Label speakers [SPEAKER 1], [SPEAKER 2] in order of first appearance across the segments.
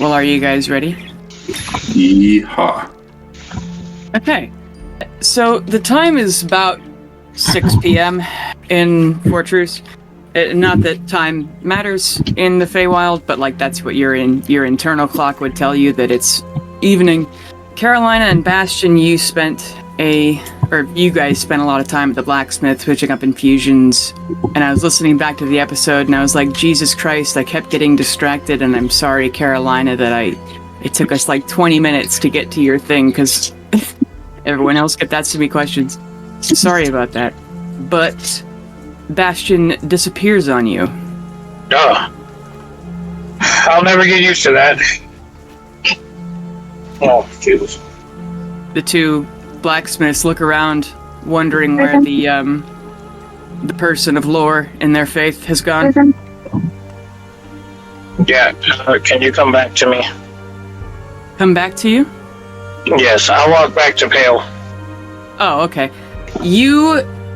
[SPEAKER 1] Well, are you guys ready?
[SPEAKER 2] Yeehaw.
[SPEAKER 1] Okay. So the time is about 6 p.m. in Fortress. Not that time matters in the Feywild, but like that's what your internal clock would tell you that it's evening. Carolina and Bastion, you guys spent a lot of time at the blacksmith switching up infusions, and I was listening back to the episode and I was like, Jesus Christ, I kept getting distracted, and I'm sorry, Carolina, that it took us like 20 minutes to get to your thing because everyone else kept asking me questions. Sorry about that. But Bastion disappears on you.
[SPEAKER 3] Oh. I'll never get used to that. Oh, Jesus.
[SPEAKER 1] The two blacksmiths look around, wondering where the person of lore in their faith has gone.
[SPEAKER 3] Yeah, can you come back to me?
[SPEAKER 1] Come back to you?
[SPEAKER 3] Yes, I'll walk back to Pale.
[SPEAKER 1] Oh, okay.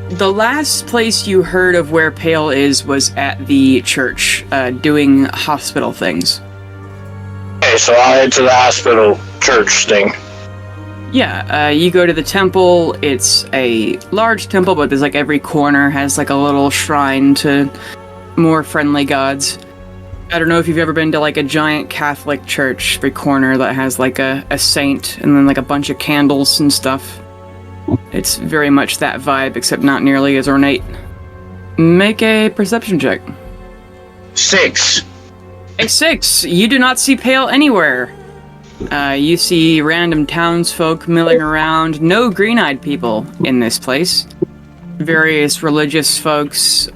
[SPEAKER 1] The last place you heard of where Pale is was at the church, doing hospital things.
[SPEAKER 3] Okay, so I'll head to the hospital church thing.
[SPEAKER 1] Yeah, you go to the temple. It's a large temple, but there's like every corner has like a little shrine to more friendly gods. I don't know if you've ever been to like a giant Catholic church, every corner that has like a saint and then like a bunch of candles and stuff. It's very much that vibe, except not nearly as ornate. Make a perception check.
[SPEAKER 3] 6.
[SPEAKER 1] A 6! You do not see Pale anywhere. You see random townsfolk milling around. No green-eyed people in this place. Various religious folks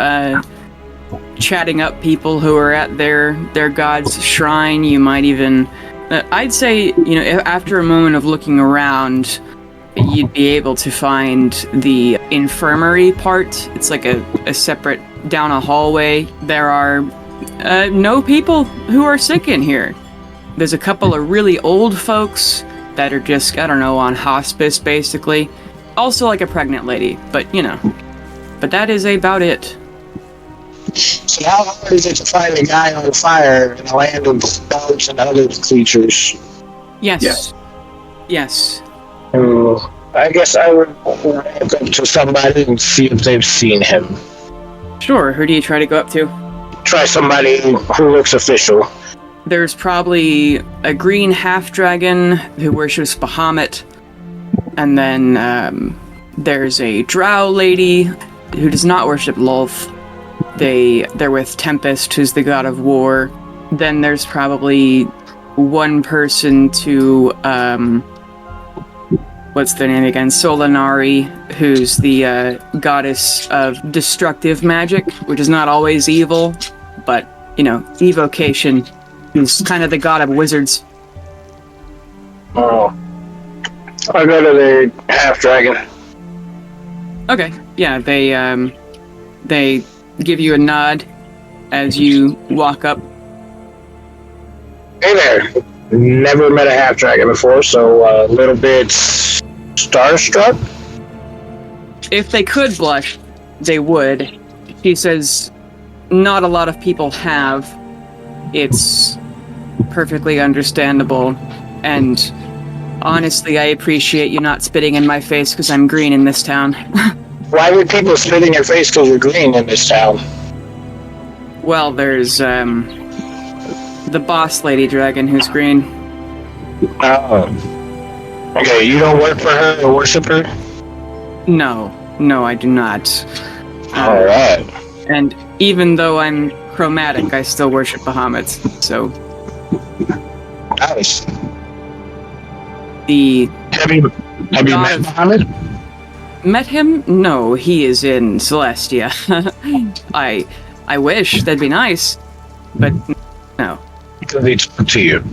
[SPEAKER 1] chatting up people who are at their god's shrine. You might even... I'd say, after a moment of looking around, you'd be able to find the infirmary part. It's like a separate down a hallway. There are no people who are sick in here. There's a couple of really old folks that are just, I don't know, on hospice, basically. Also like a pregnant lady, but But that is about it.
[SPEAKER 3] So how hard is it to find a guy on fire in a land of dogs and other creatures?
[SPEAKER 1] Yes. Yes.
[SPEAKER 3] I guess I would walk up to somebody and see if they've seen him.
[SPEAKER 1] Sure, who do you try to go up to?
[SPEAKER 3] Try somebody who looks official.
[SPEAKER 1] There's probably a green half-dragon who worships Bahamut, and then there's a drow lady who does not worship Lolth. They're with Tempest, who's the god of war. Then there's probably one person to what's their name again? Solinari, who's the goddess of destructive magic, which is not always evil, but, evocation. Who's kind of the god of wizards.
[SPEAKER 3] Oh. I'll go to the half-dragon.
[SPEAKER 1] Okay, yeah, they give you a nod as you walk up.
[SPEAKER 3] Hey there. Never met a half-dragon before, so a little bit starstruck.
[SPEAKER 1] If they could blush, they would. She says, not a lot of people have. It's perfectly understandable, and honestly, I appreciate you not spitting in my face because I'm green in this town.
[SPEAKER 3] Why would people spit in your face because you're green in this town?
[SPEAKER 1] Well, there's, the boss lady dragon who's green.
[SPEAKER 3] Oh. Okay, you don't work for her or worship her?
[SPEAKER 1] No, I do not.
[SPEAKER 3] Alright.
[SPEAKER 1] And even though I'm chromatic, I still worship Bahamut, so...
[SPEAKER 3] Nice.
[SPEAKER 1] Have
[SPEAKER 3] you met Bahamut?
[SPEAKER 1] Met him? No, he is in Celestia. I wish, that'd be nice, but no.
[SPEAKER 3] Because he talked to you.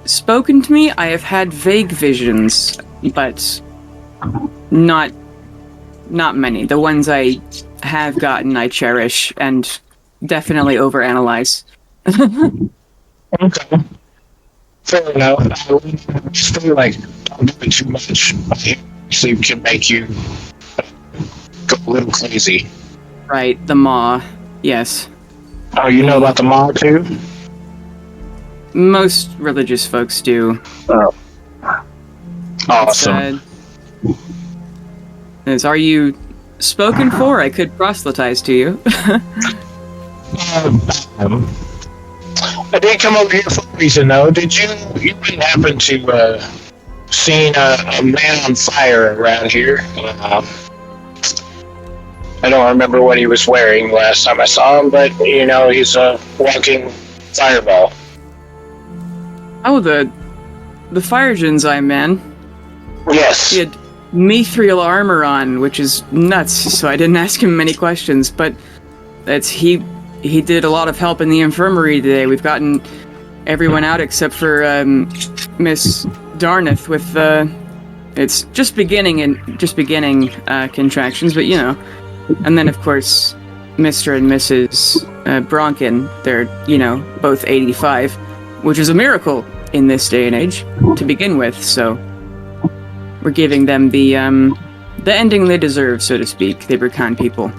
[SPEAKER 1] Spoken to me, I have had vague visions, but not many. The ones I have gotten, I cherish, and definitely overanalyze.
[SPEAKER 3] Okay. Fair enough. I would still don't do it too much. So it can make you go a little crazy.
[SPEAKER 1] Right, the maw. Yes.
[SPEAKER 3] Oh, you know about the maw too?
[SPEAKER 1] most religious folks do.
[SPEAKER 3] Oh. Awesome.
[SPEAKER 1] Are you spoken for? I could proselytize to you.
[SPEAKER 3] I did come over here for a reason, though. Did you wouldn't happen to seen a man on fire around here? I don't remember what he was wearing last time I saw him, but he's a walking fireball.
[SPEAKER 1] Oh, the fire Jinzai man.
[SPEAKER 3] Yes.
[SPEAKER 1] He had mithril armor on, which is nuts, so I didn't ask him many questions, but he did a lot of help in the infirmary today. We've gotten everyone out except for Miss Darneth with it's just beginning contractions, but and then of course Mr. and Mrs. Bronkin. They're both 85, which is a miracle in this day and age to begin with, so we're giving them the ending they deserve, so to speak. They were kind people.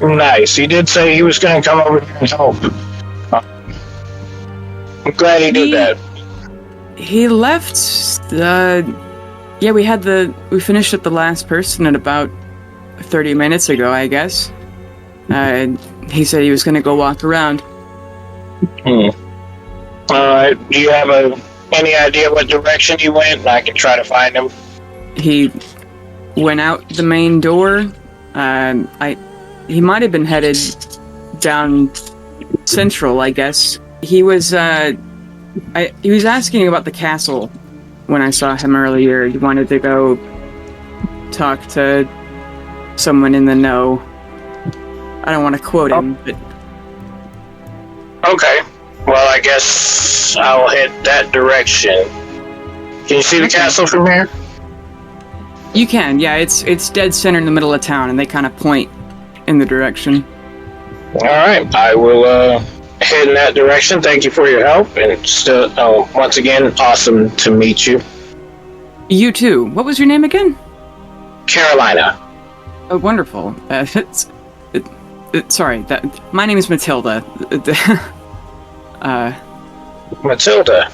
[SPEAKER 3] Nice. He did say he was going to come over here and help. I'm glad he did that.
[SPEAKER 1] He left. We finished up the last person at about 30 minutes ago, I guess. He said he was going to go walk around.
[SPEAKER 3] Do you have any idea what direction he went? I can try to find him.
[SPEAKER 1] He went out the main door. He might have been headed down central, I guess. He was asking about the castle when I saw him earlier. He wanted to go talk to someone in the know. I don't want to quote him, but... Okay. Well, I guess I'll head that direction. Can you see the castle from here? You can, yeah. It's dead center in the middle of town, and they kind of point in the direction.
[SPEAKER 3] Alright, I will head in that direction. Thank you for your help, and once again, awesome to meet you.
[SPEAKER 1] You too. What was your name again?
[SPEAKER 3] Carolina.
[SPEAKER 1] Oh, wonderful. Sorry, my name is Matilda.
[SPEAKER 3] Matilda.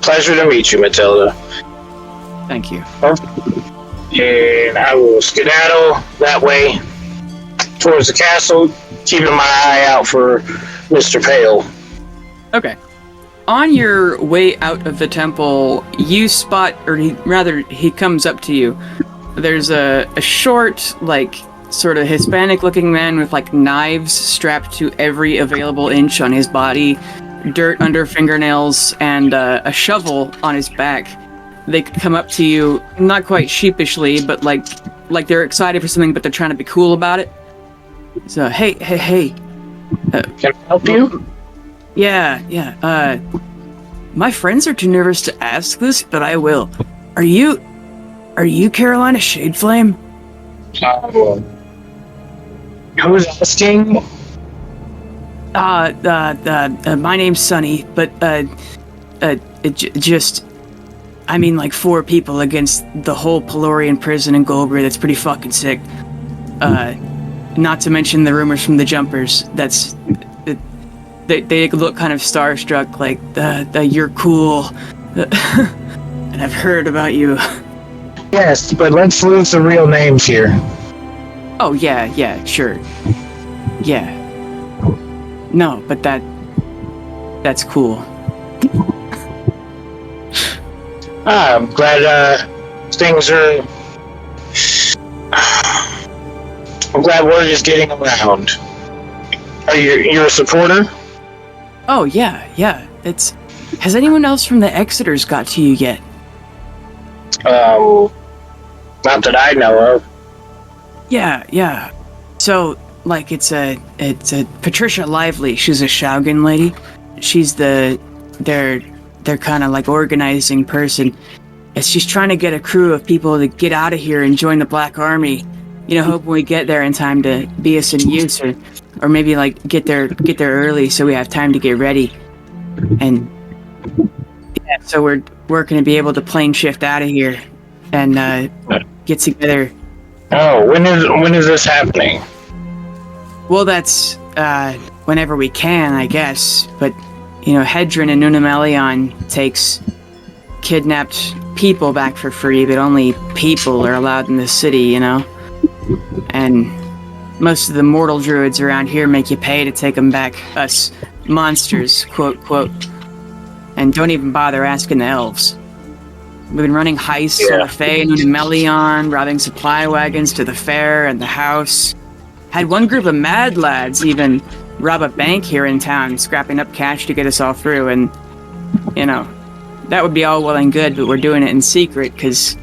[SPEAKER 3] Pleasure to meet you, Matilda.
[SPEAKER 1] Thank you.
[SPEAKER 3] And I will skedaddle that way towards the castle, keeping my eye out for Mr. Pale.
[SPEAKER 1] Okay. On your way out of the temple, you spot, or he comes up to you. There's a short, sort of Hispanic-looking man with, knives strapped to every available inch on his body, dirt under fingernails, and a shovel on his back. They come up to you, not quite sheepishly, but like they're excited for something, but they're trying to be cool about it. So, hey.
[SPEAKER 3] Can I help you?
[SPEAKER 1] Yeah. My friends are too nervous to ask this, but I will. Are you Carolina Shadeflame?
[SPEAKER 3] Who's asking?
[SPEAKER 1] My name's Sunny, but, I mean, 4 people against the whole Pelorian prison in Golgri. That's pretty fucking sick. Not to mention the rumors from the Jumpers. They look kind of starstruck, you're cool. And I've heard about you.
[SPEAKER 3] Yes, but let's lose the real names here.
[SPEAKER 1] Oh, yeah, sure. Yeah. No, but that's cool.
[SPEAKER 3] I'm glad things are... I'm glad word is getting around. Are you're a supporter?
[SPEAKER 1] Oh, yeah. Has anyone else from the Exeters got to you yet?
[SPEAKER 3] Not that I know of.
[SPEAKER 1] Yeah. So, it's a Patricia Lively. She's a Shaugen lady. She's their kind of organizing person. And she's trying to get a crew of people to get out of here and join the Black Army. Hoping we get there in time to be us in use, or maybe get there early so we have time to get ready. And yeah, so we're going to be able to plane shift out of here and get together.
[SPEAKER 3] Oh, when is this happening?
[SPEAKER 1] Well, that's whenever we can, I guess. But, Hedron and Unamelion takes kidnapped people back for free, but only people are allowed in the city, And most of the mortal druids around here make you pay to take them back. Us monsters, quote, quote. And don't even bother asking the elves. We've been running heists on the Fae and Unamelion, robbing supply wagons to the fair and the house. Had one group of mad lads even rob a bank here in town, scrapping up cash to get us all through, and, that would be all well and good, but we're doing it in secret, because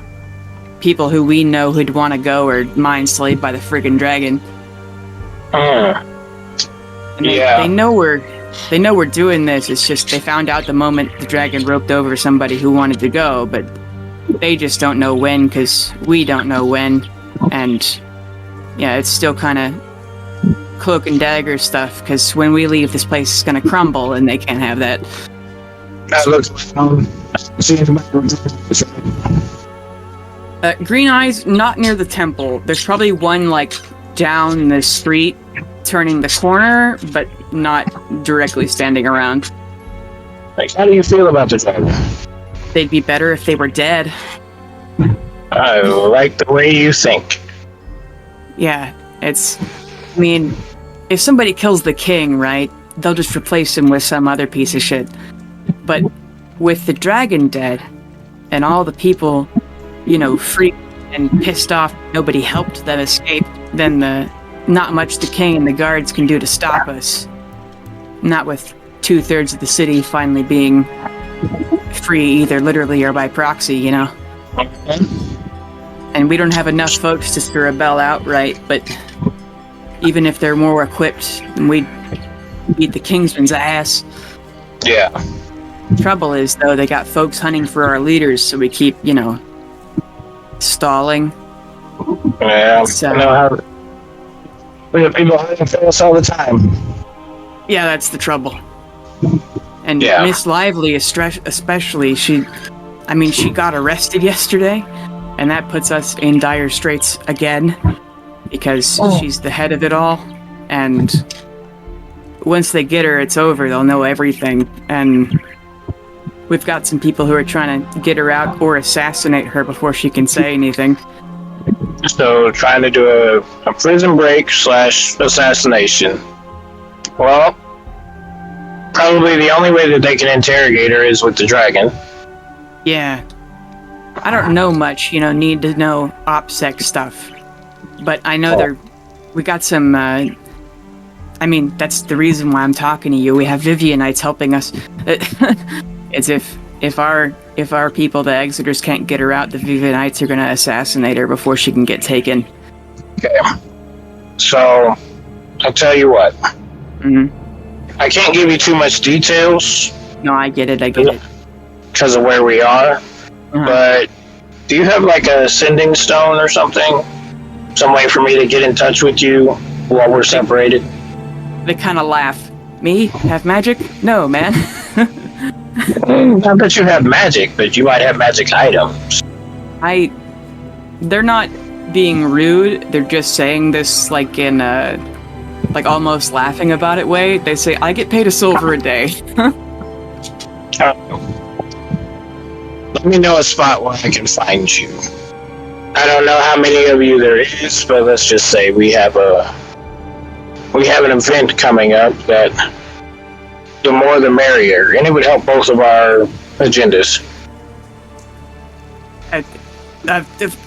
[SPEAKER 1] people who we know who'd want to go are mind-slayed by the friggin' dragon. And they know we're doing this, it's just they found out the moment the dragon roped over somebody who wanted to go, but they just don't know when, because we don't know when, and it's still kind of cloak and dagger stuff, because when we leave, this place is going to crumble, and they can't have that.
[SPEAKER 3] That looks
[SPEAKER 1] Green Eyes, not near the temple. There's probably one, down the street, turning the corner, but not directly standing around.
[SPEAKER 3] How do you feel about the dragon?
[SPEAKER 1] They'd be better if they were dead.
[SPEAKER 3] I like the way you think.
[SPEAKER 1] Yeah, if somebody kills the king, right, they'll just replace him with some other piece of shit. But with the dragon dead, and all the people, freaked and pissed off nobody helped them escape, then not much the king and the guards can do to stop us. Not with 2/3 of the city finally being free, either literally or by proxy, And we don't have enough folks to stir a bell outright, but even if they're more equipped, we'd beat the Kingsman's ass.
[SPEAKER 3] Yeah.
[SPEAKER 1] Trouble is, though, they got folks hunting for our leaders, so we keep, stalling.
[SPEAKER 3] Yeah, I know how. We have people hunting for us all the time.
[SPEAKER 1] Yeah, that's the trouble. And Miss Lively, especially, she got arrested yesterday, and that puts us in dire straits again, because she's the head of it all, and once they get her, it's over. They'll know everything, and we've got some people who are trying to get her out or assassinate her before she can say anything.
[SPEAKER 3] So, trying to do a prison break / assassination. Well, probably the only way that they can interrogate her is with the dragon.
[SPEAKER 1] Yeah. I don't know much, need to know OPSEC stuff. But I know we got some, that's the reason why I'm talking to you. We have Vivianites helping us. It's if our people, the Exeters, can't get her out, the Vivianites are going to assassinate her before she can get taken.
[SPEAKER 3] Okay. So, I'll tell you what.
[SPEAKER 1] Mm-hmm.
[SPEAKER 3] I can't give you too much details.
[SPEAKER 1] No, I get it.
[SPEAKER 3] Because of where we are. Uh-huh. But do you have a sending stone or something? Some way for me to get in touch with you while we're separated?
[SPEAKER 1] They kind of laugh. Me? Have magic? No, man.
[SPEAKER 3] Not that you have magic, but you might have magic items.
[SPEAKER 1] They're not being rude. They're just saying this in a almost laughing about it way. They say, I get paid a silver a day.
[SPEAKER 3] Let me know a spot where I can find you. I don't know how many of you there is, but let's just say we have an event coming up that the more the merrier, and it would help both of our agendas.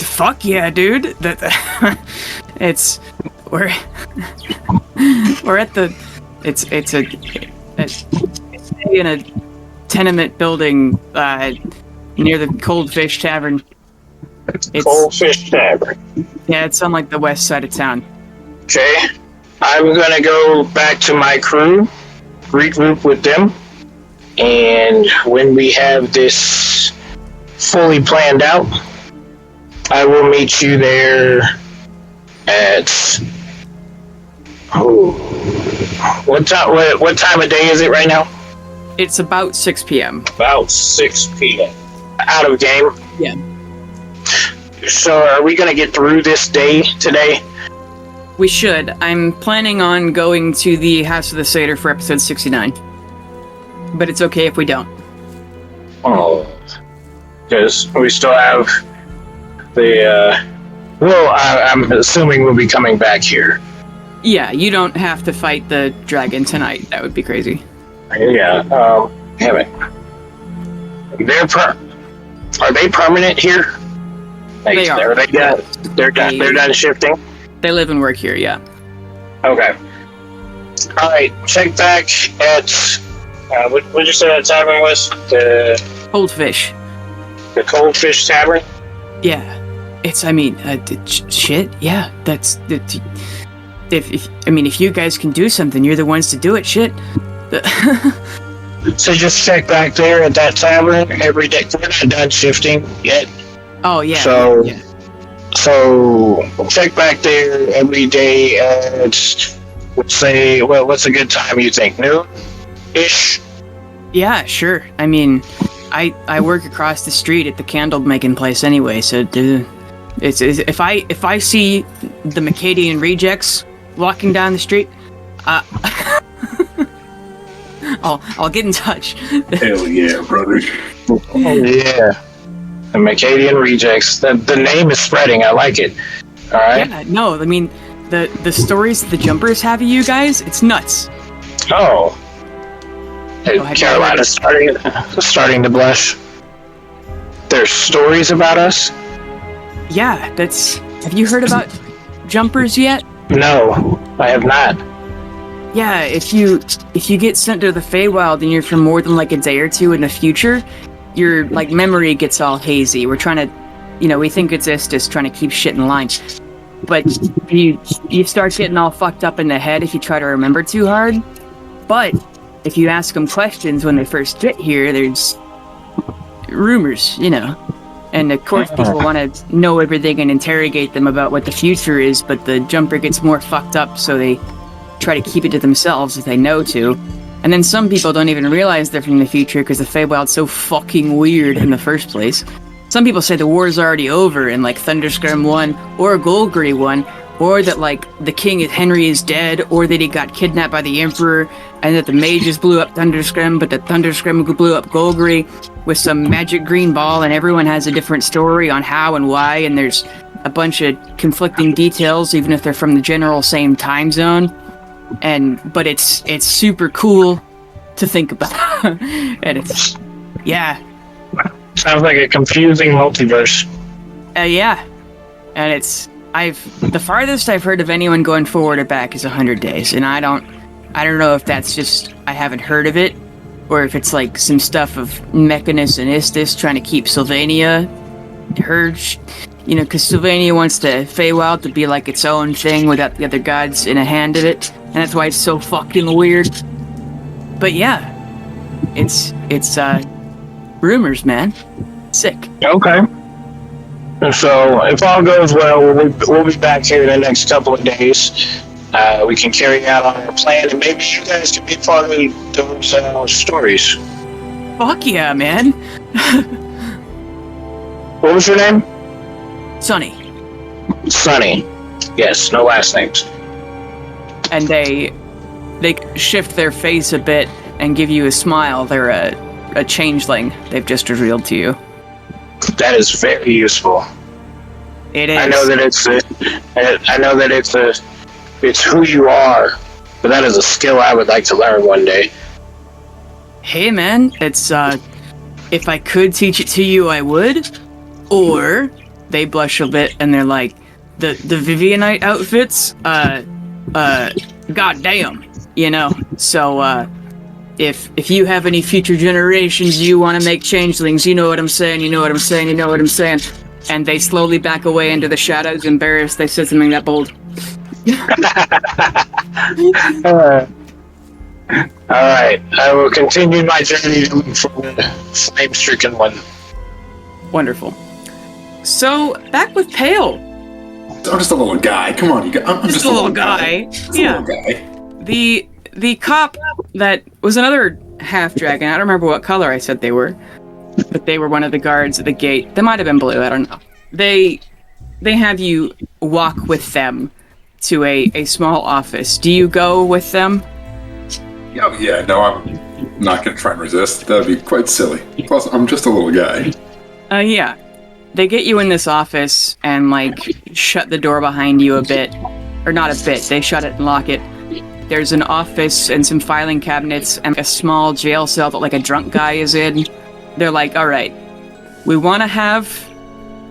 [SPEAKER 1] Fuck yeah, dude. We're at the it's in a tenement building near the Cold Fish Tavern. It's
[SPEAKER 3] Cold Fish Tavern.
[SPEAKER 1] Yeah, it's on the west side of town.
[SPEAKER 3] Okay. I'm gonna go back to my crew, regroup with them, and when we have this fully planned out, I will meet you there at what time of day is it right now?
[SPEAKER 1] It's about 6 p.m.
[SPEAKER 3] About 6 p.m. Out of game?
[SPEAKER 1] Yeah.
[SPEAKER 3] So are we going to get through this day today?
[SPEAKER 1] We should. I'm planning on going to the House of the Satyr for episode 69. But it's okay if we don't.
[SPEAKER 3] Oh. Because we still have the, I'm assuming we'll be coming back here.
[SPEAKER 1] Yeah, you don't have to fight the dragon tonight. That would be crazy.
[SPEAKER 3] Yeah, damn it. Are they permanent here? Like,
[SPEAKER 1] They are.
[SPEAKER 3] They're done shifting?
[SPEAKER 1] They live and work here, yeah.
[SPEAKER 3] Okay. Alright, check back at, what did you say that tavern was? The
[SPEAKER 1] Cold fish.
[SPEAKER 3] Cold Fish Tavern?
[SPEAKER 1] Yeah. Shit, yeah. If you guys can do something, you're the ones to do it, shit.
[SPEAKER 3] So just check back there at that tavern every day. We're not done shifting yet.
[SPEAKER 1] Oh, yeah.
[SPEAKER 3] So,
[SPEAKER 1] yeah.
[SPEAKER 3] So check back there every day at, let's say, well, what's a good time you think? Noon-ish?
[SPEAKER 1] Yeah, sure. I mean, I work across the street at the candle making place anyway, so it's if I see the Macadian rejects walking down the street, I'll get in touch.
[SPEAKER 2] Hell yeah, brother.
[SPEAKER 3] Oh yeah, the Macadian rejects. The name is spreading. I like it. All right.
[SPEAKER 1] Yeah, no, I mean the stories that the jumpers have of you guys, it's nuts.
[SPEAKER 3] Oh. Hey,
[SPEAKER 1] have you
[SPEAKER 3] Carolina's starting to blush. There's stories about us?
[SPEAKER 1] Yeah, have you heard about jumpers yet?
[SPEAKER 3] No, I have not.
[SPEAKER 1] Yeah, if you get sent to the Feywild and you're for more than like a day or two in the future, your like memory gets all hazy. We're trying to, we think it's Istis trying to keep shit in line. But you start getting all fucked up in the head if you try to remember too hard. But if you ask them questions when they first get here, there's rumors, And of course people want to know everything and interrogate them about what the future is, but the jumper gets more fucked up, so they try to keep it to themselves if they know to. And then some people don't even realize they're from the future because the Feywild's so fucking weird in the first place. Some people say the war's already over and like Thunderscrim won, or Golgari won, or that like the king Henry is dead, or that he got kidnapped by the emperor, and that the mages blew up Thunderscrim, but the Thunderscrim blew up Golgari with some magic green ball, and everyone has a different story on how and why, and there's a bunch of conflicting details, even if they're from the general same time zone. But it's super cool to think about. And it's, yeah.
[SPEAKER 3] Sounds like a confusing multiverse.
[SPEAKER 1] Yeah. And the farthest I've heard of anyone going forward or back is 100 days, and I don't know if that's just I haven't heard of it, or if it's like some stuff of Mechanus and Istis trying to keep Sylvania, because Sylvania wants the Feywild to be like its own thing without the other gods in a hand of it, and that's why it's so fucking weird. But yeah, it's rumors, man. Sick.
[SPEAKER 3] Okay. So if all goes well, we'll be back here in the next couple of days. We can carry out our plan, and maybe you guys can be part of those stories.
[SPEAKER 1] Fuck yeah, man.
[SPEAKER 3] What was your name?
[SPEAKER 1] Sonny.
[SPEAKER 3] Sonny. Yes, no last names.
[SPEAKER 1] And they shift their face a bit and give you a smile. They're a changeling they've just revealed to you.
[SPEAKER 3] That is very useful.
[SPEAKER 1] It is.
[SPEAKER 3] I know that it's who you are, but that is a skill I would like to learn one day.
[SPEAKER 1] Hey man, it's if I could teach it to you, I would. Or they blush a bit and they're like, the Vivianite outfits, goddamn, So if you have any future generations you want to make changelings, you know what I'm saying. And they slowly back away into the shadows, embarrassed they said something that bold.
[SPEAKER 3] Alright, I will continue my journey to look for the flame-stricken one.
[SPEAKER 1] Wonderful. So, back with Pale.
[SPEAKER 2] I'm just a little guy. Come on, I'm just a little guy.
[SPEAKER 1] Yeah.
[SPEAKER 2] A little guy.
[SPEAKER 1] The cop that was another half-dragon, I don't remember what color I said they were, but they were one of the guards at the gate. They might have been blue, I don't know. They have you walk with them to a small office. Do you go with them?
[SPEAKER 2] Oh, yeah, no, I'm not going to try and resist. That would be quite silly. Plus, I'm just a little guy.
[SPEAKER 1] Yeah. They get you in this office and, like, shut the door behind you a bit. Or not a bit, they shut it and lock it. There's an office and some filing cabinets and a small jail cell that, like, a drunk guy is in. They're like, all right, we want to have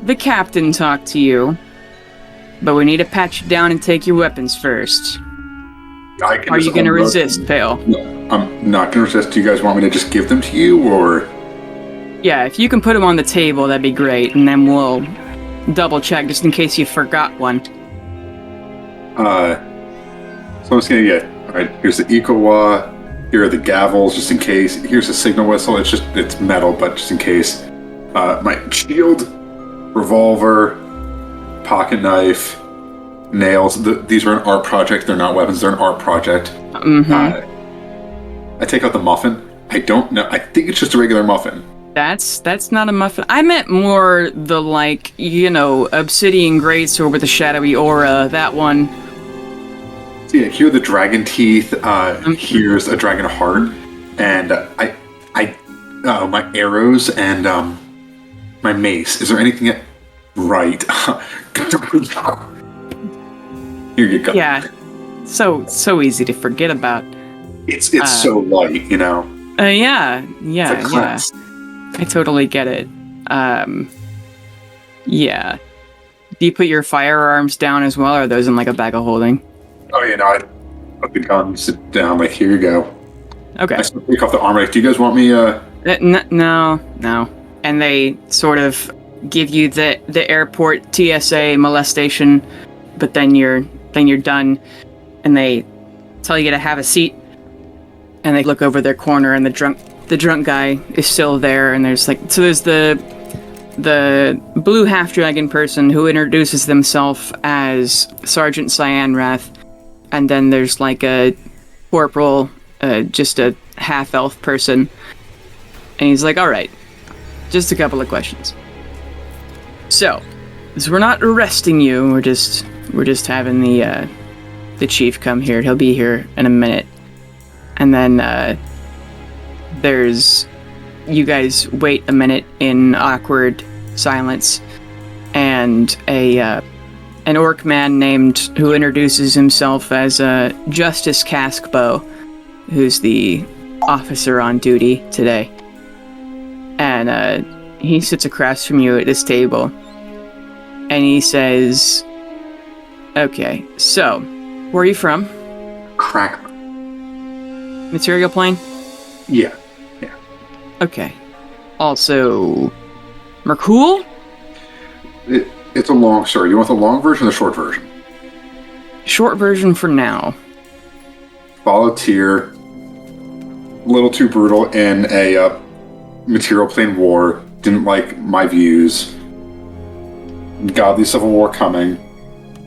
[SPEAKER 1] the captain talk to you, but we need to pat you down and take your weapons first. Are you going to resist, Pale?
[SPEAKER 2] No, I'm not going to resist. Do you guys want me to just give them to you, or...?
[SPEAKER 1] Yeah, if you can put them on the table, that'd be great, and then we'll double-check just in case you forgot one.
[SPEAKER 2] So I'm just going to get... Alright, here's the Ikowa. Here are the gavels, just in case. Here's the signal whistle. It's metal, but just in case. My shield, revolver, pocket knife, nails. These are an art project. They're not weapons. They're an art project. I take out the muffin. I don't know. I think it's just a regular muffin.
[SPEAKER 1] That's not a muffin. I meant more the, like, obsidian greatsword with a shadowy aura. That one.
[SPEAKER 2] So yeah, here are the dragon teeth. Here's a dragon heart, and my arrows and my mace. Is there anything? Right. Here you go.
[SPEAKER 1] Yeah. So easy to forget about.
[SPEAKER 2] It's so light,
[SPEAKER 1] Yeah.
[SPEAKER 2] It's a class.
[SPEAKER 1] I totally get it. Yeah. Do you put your firearms down as well, or are those in, like, a bag of holding?
[SPEAKER 2] Oh, yeah, no, I put the gun, sit down, like, here you go.
[SPEAKER 1] Okay.
[SPEAKER 2] I take off the armor. Like, do you guys want me,
[SPEAKER 1] No. And they sort of give you the airport TSA molestation, but then you're done, and they tell you to have a seat, and they look over their corner, and the drunk guy is still there, and there's the blue half-dragon person who introduces themselves as Sergeant Cyanrath, and then there's, like, a corporal, just a half-elf person, and he's like, all right, just a couple of questions. So we're not arresting you, we're just having the chief come here. He'll be here in a minute. And then you guys wait a minute in awkward silence, and an orc man who introduces himself as Justice Caskbow, who's the officer on duty today. And he sits across from you at this table, and he says, okay, so, where are you from?
[SPEAKER 2] Crackman.
[SPEAKER 1] Material plane?
[SPEAKER 2] Yeah.
[SPEAKER 1] Okay. Also, Merkul?
[SPEAKER 2] It's a long story. You want the long version or the short version?
[SPEAKER 1] Short version for now.
[SPEAKER 2] Volunteer. A little too brutal in a material plane war. Didn't like my views. Godly civil war coming.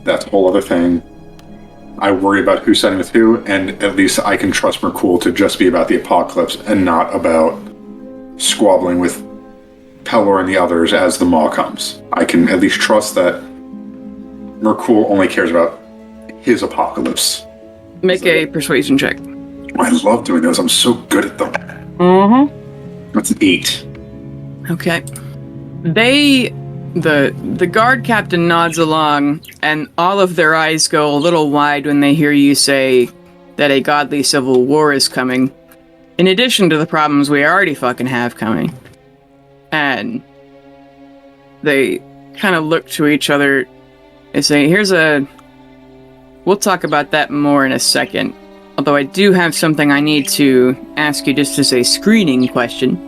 [SPEAKER 2] That's a whole other thing. I worry about who's siding with who, and at least I can trust Merkul to just be about the apocalypse and not about squabbling with Pelor and the others as the maw comes. I can at least trust that Merkul only cares about his apocalypse.
[SPEAKER 1] Make a persuasion check.
[SPEAKER 2] I love doing those. I'm so good at them.
[SPEAKER 1] Mm-hmm.
[SPEAKER 2] That's an 8.
[SPEAKER 1] Okay. The guard captain nods along, and all of their eyes go a little wide when they hear you say that a godly civil war is coming, in addition to the problems we already fucking have coming. And they kind of look to each other and say, we'll talk about that more in a second. Although I do have something I need to ask you just as a screening question.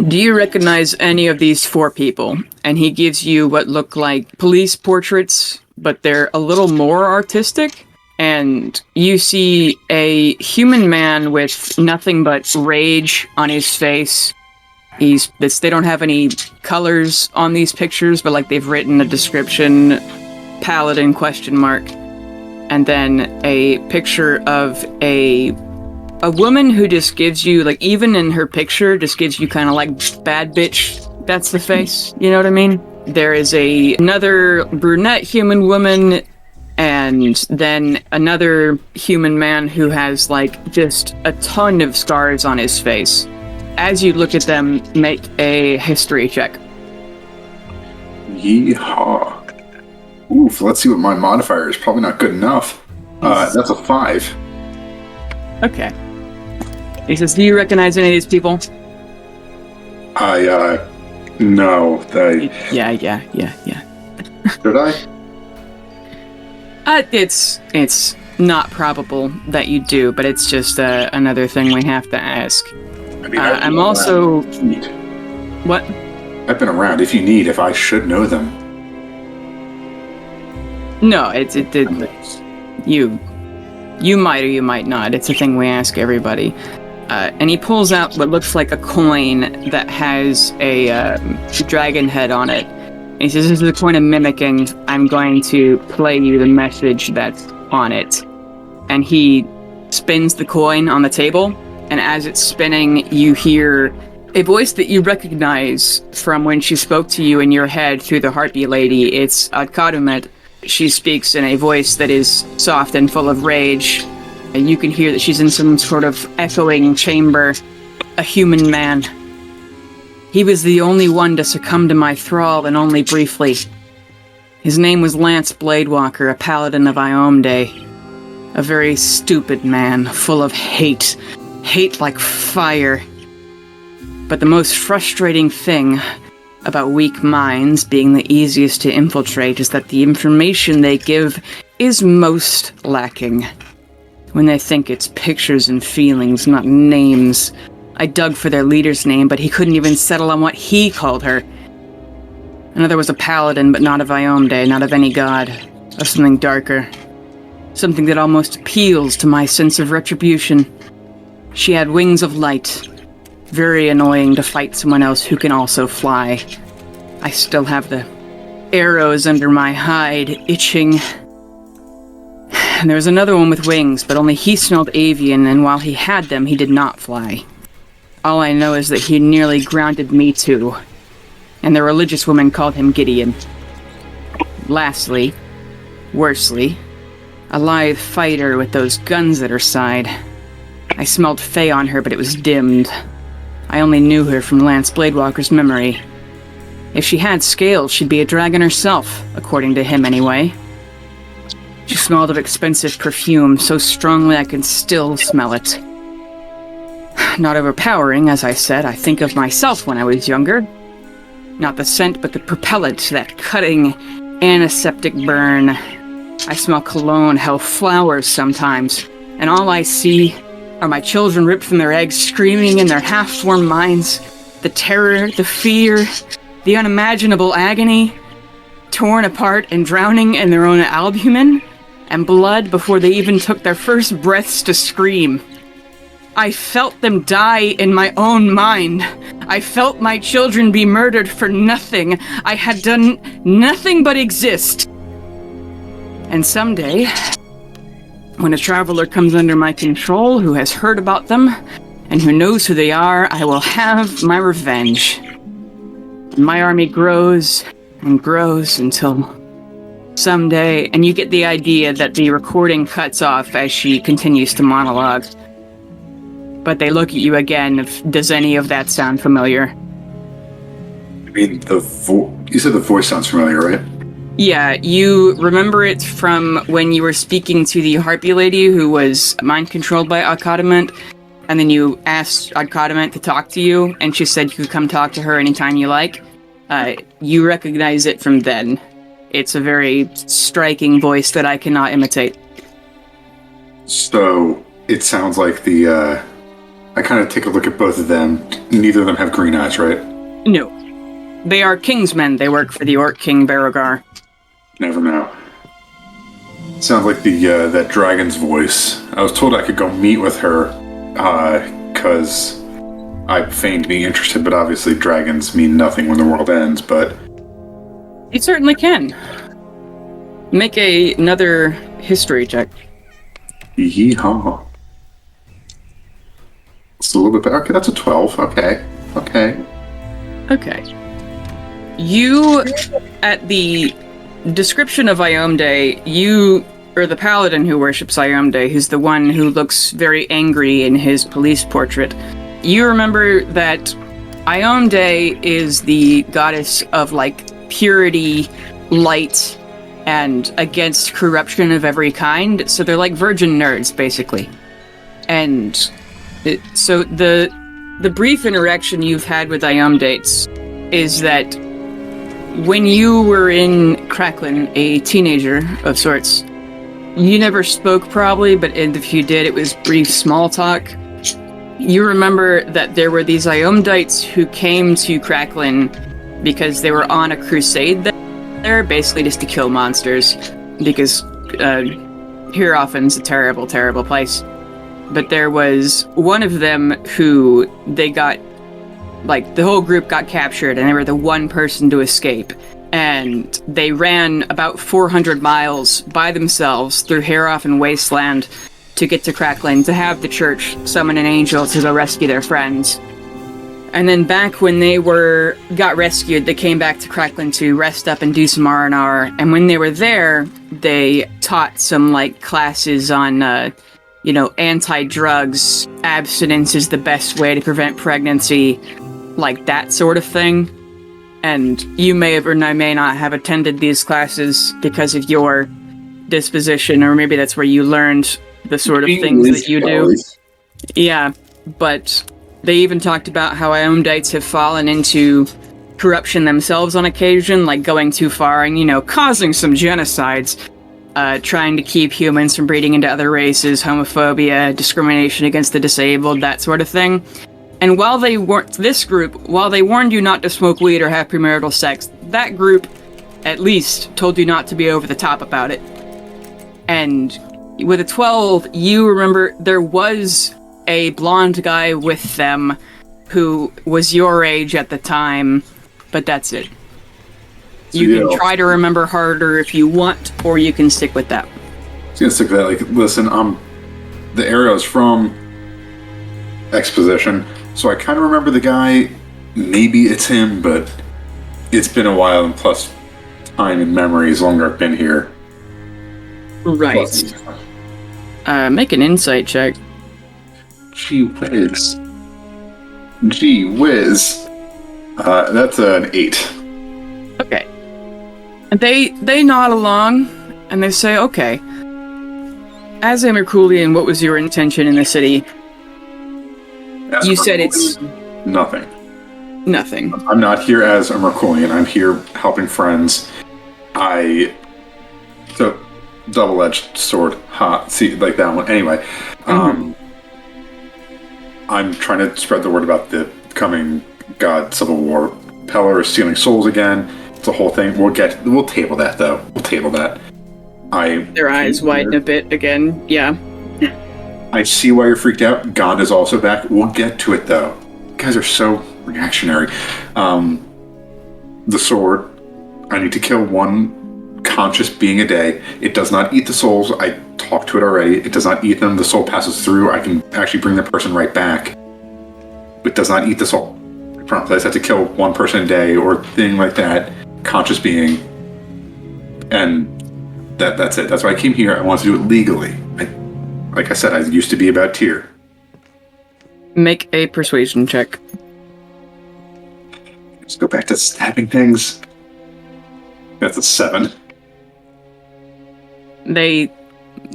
[SPEAKER 1] Do you recognize any of these 4 people? And he gives you what look like police portraits, but they're a little more artistic. And you see a human man with nothing but rage on his face. They don't have any colors on these pictures, but like they've written a description, paladin ? And then a picture of a woman who just gives you, like, even in her picture, just gives you kind of like bad bitch, that's the face, you know what I mean? There is another brunette human woman, and and then another human man who has, like, just a ton of scars on his face. As you look at them, make a history check.
[SPEAKER 2] Yeehaw. Oof, let's see what my modifier is. Probably not good enough. That's a 5.
[SPEAKER 1] Okay. He says, do you recognize any of these people?
[SPEAKER 2] No.
[SPEAKER 1] Yeah.
[SPEAKER 2] Did I?
[SPEAKER 1] It's not probable that you do, but it's just another thing we have to ask.
[SPEAKER 2] I mean,
[SPEAKER 1] I'm also... What?
[SPEAKER 2] I've been around. If you need, if I should know them.
[SPEAKER 1] No, you might or you might not. It's a thing we ask everybody. And he pulls out what looks like a coin that has a dragon head on it. And he says, this is a coin of mimicking. I'm going to play you the message that's on it. And he spins the coin on the table, and as it's spinning, you hear a voice that you recognize from when she spoke to you in your head through the Harpy Lady. It's Adkadumet. She speaks in a voice that is soft and full of rage. And you can hear that she's in some sort of echoing chamber. A human man. He was the only one to succumb to my thrall, and only briefly. His name was Lance Bladewalker, a paladin of Iomde. A very stupid man, full of hate. Hate like fire. But the most frustrating thing about weak minds being the easiest to infiltrate is that the information they give is most lacking. When they think it's pictures and feelings, not names. I dug for their leader's name, but he couldn't even settle on what he called her. Another was a paladin, but not of Iomde, not of any god. Of something darker. Something that almost appeals to my sense of retribution. She had wings of light. Very annoying to fight someone else who can also fly. I still have the arrows under my hide, itching. And there was another one with wings, but only he smelled avian, and while he had them, he did not fly. All I know is that he nearly grounded me too, and the religious woman called him Gideon. Lastly, worsely, a lithe fighter with those guns at her side. I smelled Fey on her, but it was dimmed. I only knew her from Lance Bladewalker's memory. If she had scales, she'd be a dragon herself, according to him anyway. She smelled of expensive perfume, so strongly I can still smell it. Not overpowering, as I said. I think of myself when I was younger. Not the scent, but the propellant, that cutting, antiseptic burn. I smell cologne, hell, flowers sometimes, and all I see are my children ripped from their eggs, screaming in their half-formed minds. The terror, the fear, the unimaginable agony, torn apart and drowning in their own albumin and blood before they even took their first breaths to scream. I felt them die in my own mind. I felt my children be murdered for nothing. I had done nothing but exist. And someday, when a traveler comes under my control who has heard about them and who knows who they are, I will have my revenge. My army grows and grows until someday, and you get the idea that the recording cuts off as she continues to monologue. But they look at you again. Does any of that sound familiar?
[SPEAKER 2] I mean, you said the voice sounds familiar, right?
[SPEAKER 1] Yeah, you remember it from when you were speaking to the Harpy Lady who was mind-controlled by Adkadumet, and then you asked Adkadumet to talk to you, and she said you could come talk to her anytime you like. You recognize it from then. It's a very striking voice that I cannot imitate.
[SPEAKER 2] So, it sounds like I kind of take a look at both of them. Neither of them have green eyes, right?
[SPEAKER 1] No. They are Kingsmen. They work for the Orc King Berogar.
[SPEAKER 2] Never know. Sounds like that dragon's voice. I was told I could go meet with her, because I feigned being interested, but obviously dragons mean nothing when the world ends, but...
[SPEAKER 1] You certainly can. Make another history check.
[SPEAKER 2] Yeehaw. It's a little bit better. Okay, that's a 12. Okay. You, at the description of Iomde, you
[SPEAKER 1] or the paladin who worships Iomde, who's the one who looks very angry in his police portrait, you remember that Iomde is the goddess of, like, purity, light, and against corruption of every kind. So they're like virgin nerds, basically. And so the brief interaction you've had with Iomdates is that when you were in Cracklin, a teenager of sorts, you never spoke probably, but if you did, it was brief small talk. You remember that there were these Iomdites who came to Cracklin because they were on a crusade there, basically just to kill monsters, because Hierophan's a terrible, terrible place. But there was one of them who they got, like, the whole group got captured, and they were the one person to escape. And they ran about 400 miles by themselves through Hierophan Wasteland to get to Cracklin, to have the church summon an angel to go rescue their friends. And then back when they got rescued, they came back to Cracklin to rest up and do some R&R. And when they were there, they taught some, like, classes on, anti-drugs, abstinence is the best way to prevent pregnancy, like that sort of thing. And you may have or may not have attended these classes because of your disposition, or maybe that's where you learned the sort of things that you do. Yeah, but they even talked about how Iomdites have fallen into corruption themselves on occasion, like going too far and, causing some genocides, trying to keep humans from breeding into other races, homophobia, discrimination against the disabled, that sort of thing. And while they warned you not to smoke weed or have premarital sex, that group, at least, told you not to be over the top about it. And with a 12, you remember there was a blonde guy with them who was your age at the time, but that's it. You can try to remember harder if you want, or you can stick with that.
[SPEAKER 2] I was gonna stick with that. Like, listen, the arrow's from Exposition, so I kind of remember the guy. Maybe it's him, but it's been a while, and plus time and memory is longer I've been here.
[SPEAKER 1] Right. Make an insight check.
[SPEAKER 2] Gee whiz. Gee whiz. That's an 8.
[SPEAKER 1] Okay. And they nod along, and they say, okay. As a Merkulian, what was your intention in the city?
[SPEAKER 2] As
[SPEAKER 1] you said it's...
[SPEAKER 2] Nothing.
[SPEAKER 1] Nothing.
[SPEAKER 2] I'm not here as a Merkulian. I'm here helping friends. So, double-edged sword. See, like that one. Anyway. I'm trying to spread the word about the coming God Civil War. Peller is stealing souls again. It's a whole thing. We'll table that, though. We'll table that.
[SPEAKER 1] Their eyes widen a bit again. Yeah.
[SPEAKER 2] I see why you're freaked out. God is also back. We'll get to it, though. You guys are so reactionary. The sword. I need to kill one conscious being a day. It does not eat the souls. I talked to it already. It does not eat them. The soul passes through. I can actually bring the person right back. It does not eat the soul. I promise. I just have to kill one person a day or thing like that. Conscious being. And that's it. That's why I came here. I want to do it legally. Like I said, I used to be about tier.
[SPEAKER 1] Make a persuasion check.
[SPEAKER 2] Let's go back to stabbing things. That's a 7.
[SPEAKER 1] They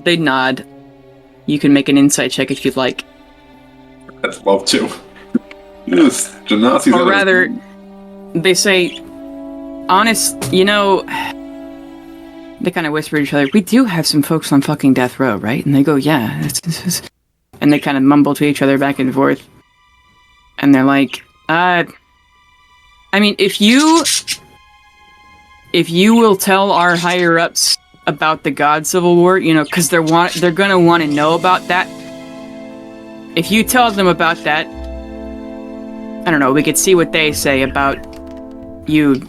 [SPEAKER 1] nod. You can make an insight check if you'd like.
[SPEAKER 2] I'd love to. Yes, Genasi's
[SPEAKER 1] or rather, they say, honest, they kind of whisper to each other, we do have some folks on fucking death row, right? And they go, yeah. And they kind of mumble to each other back and forth. And they're like, I mean, if you will tell our higher-ups about the God Civil War, because they're gonna want to know about that. If you tell them about that, I don't know, we could see what they say about you,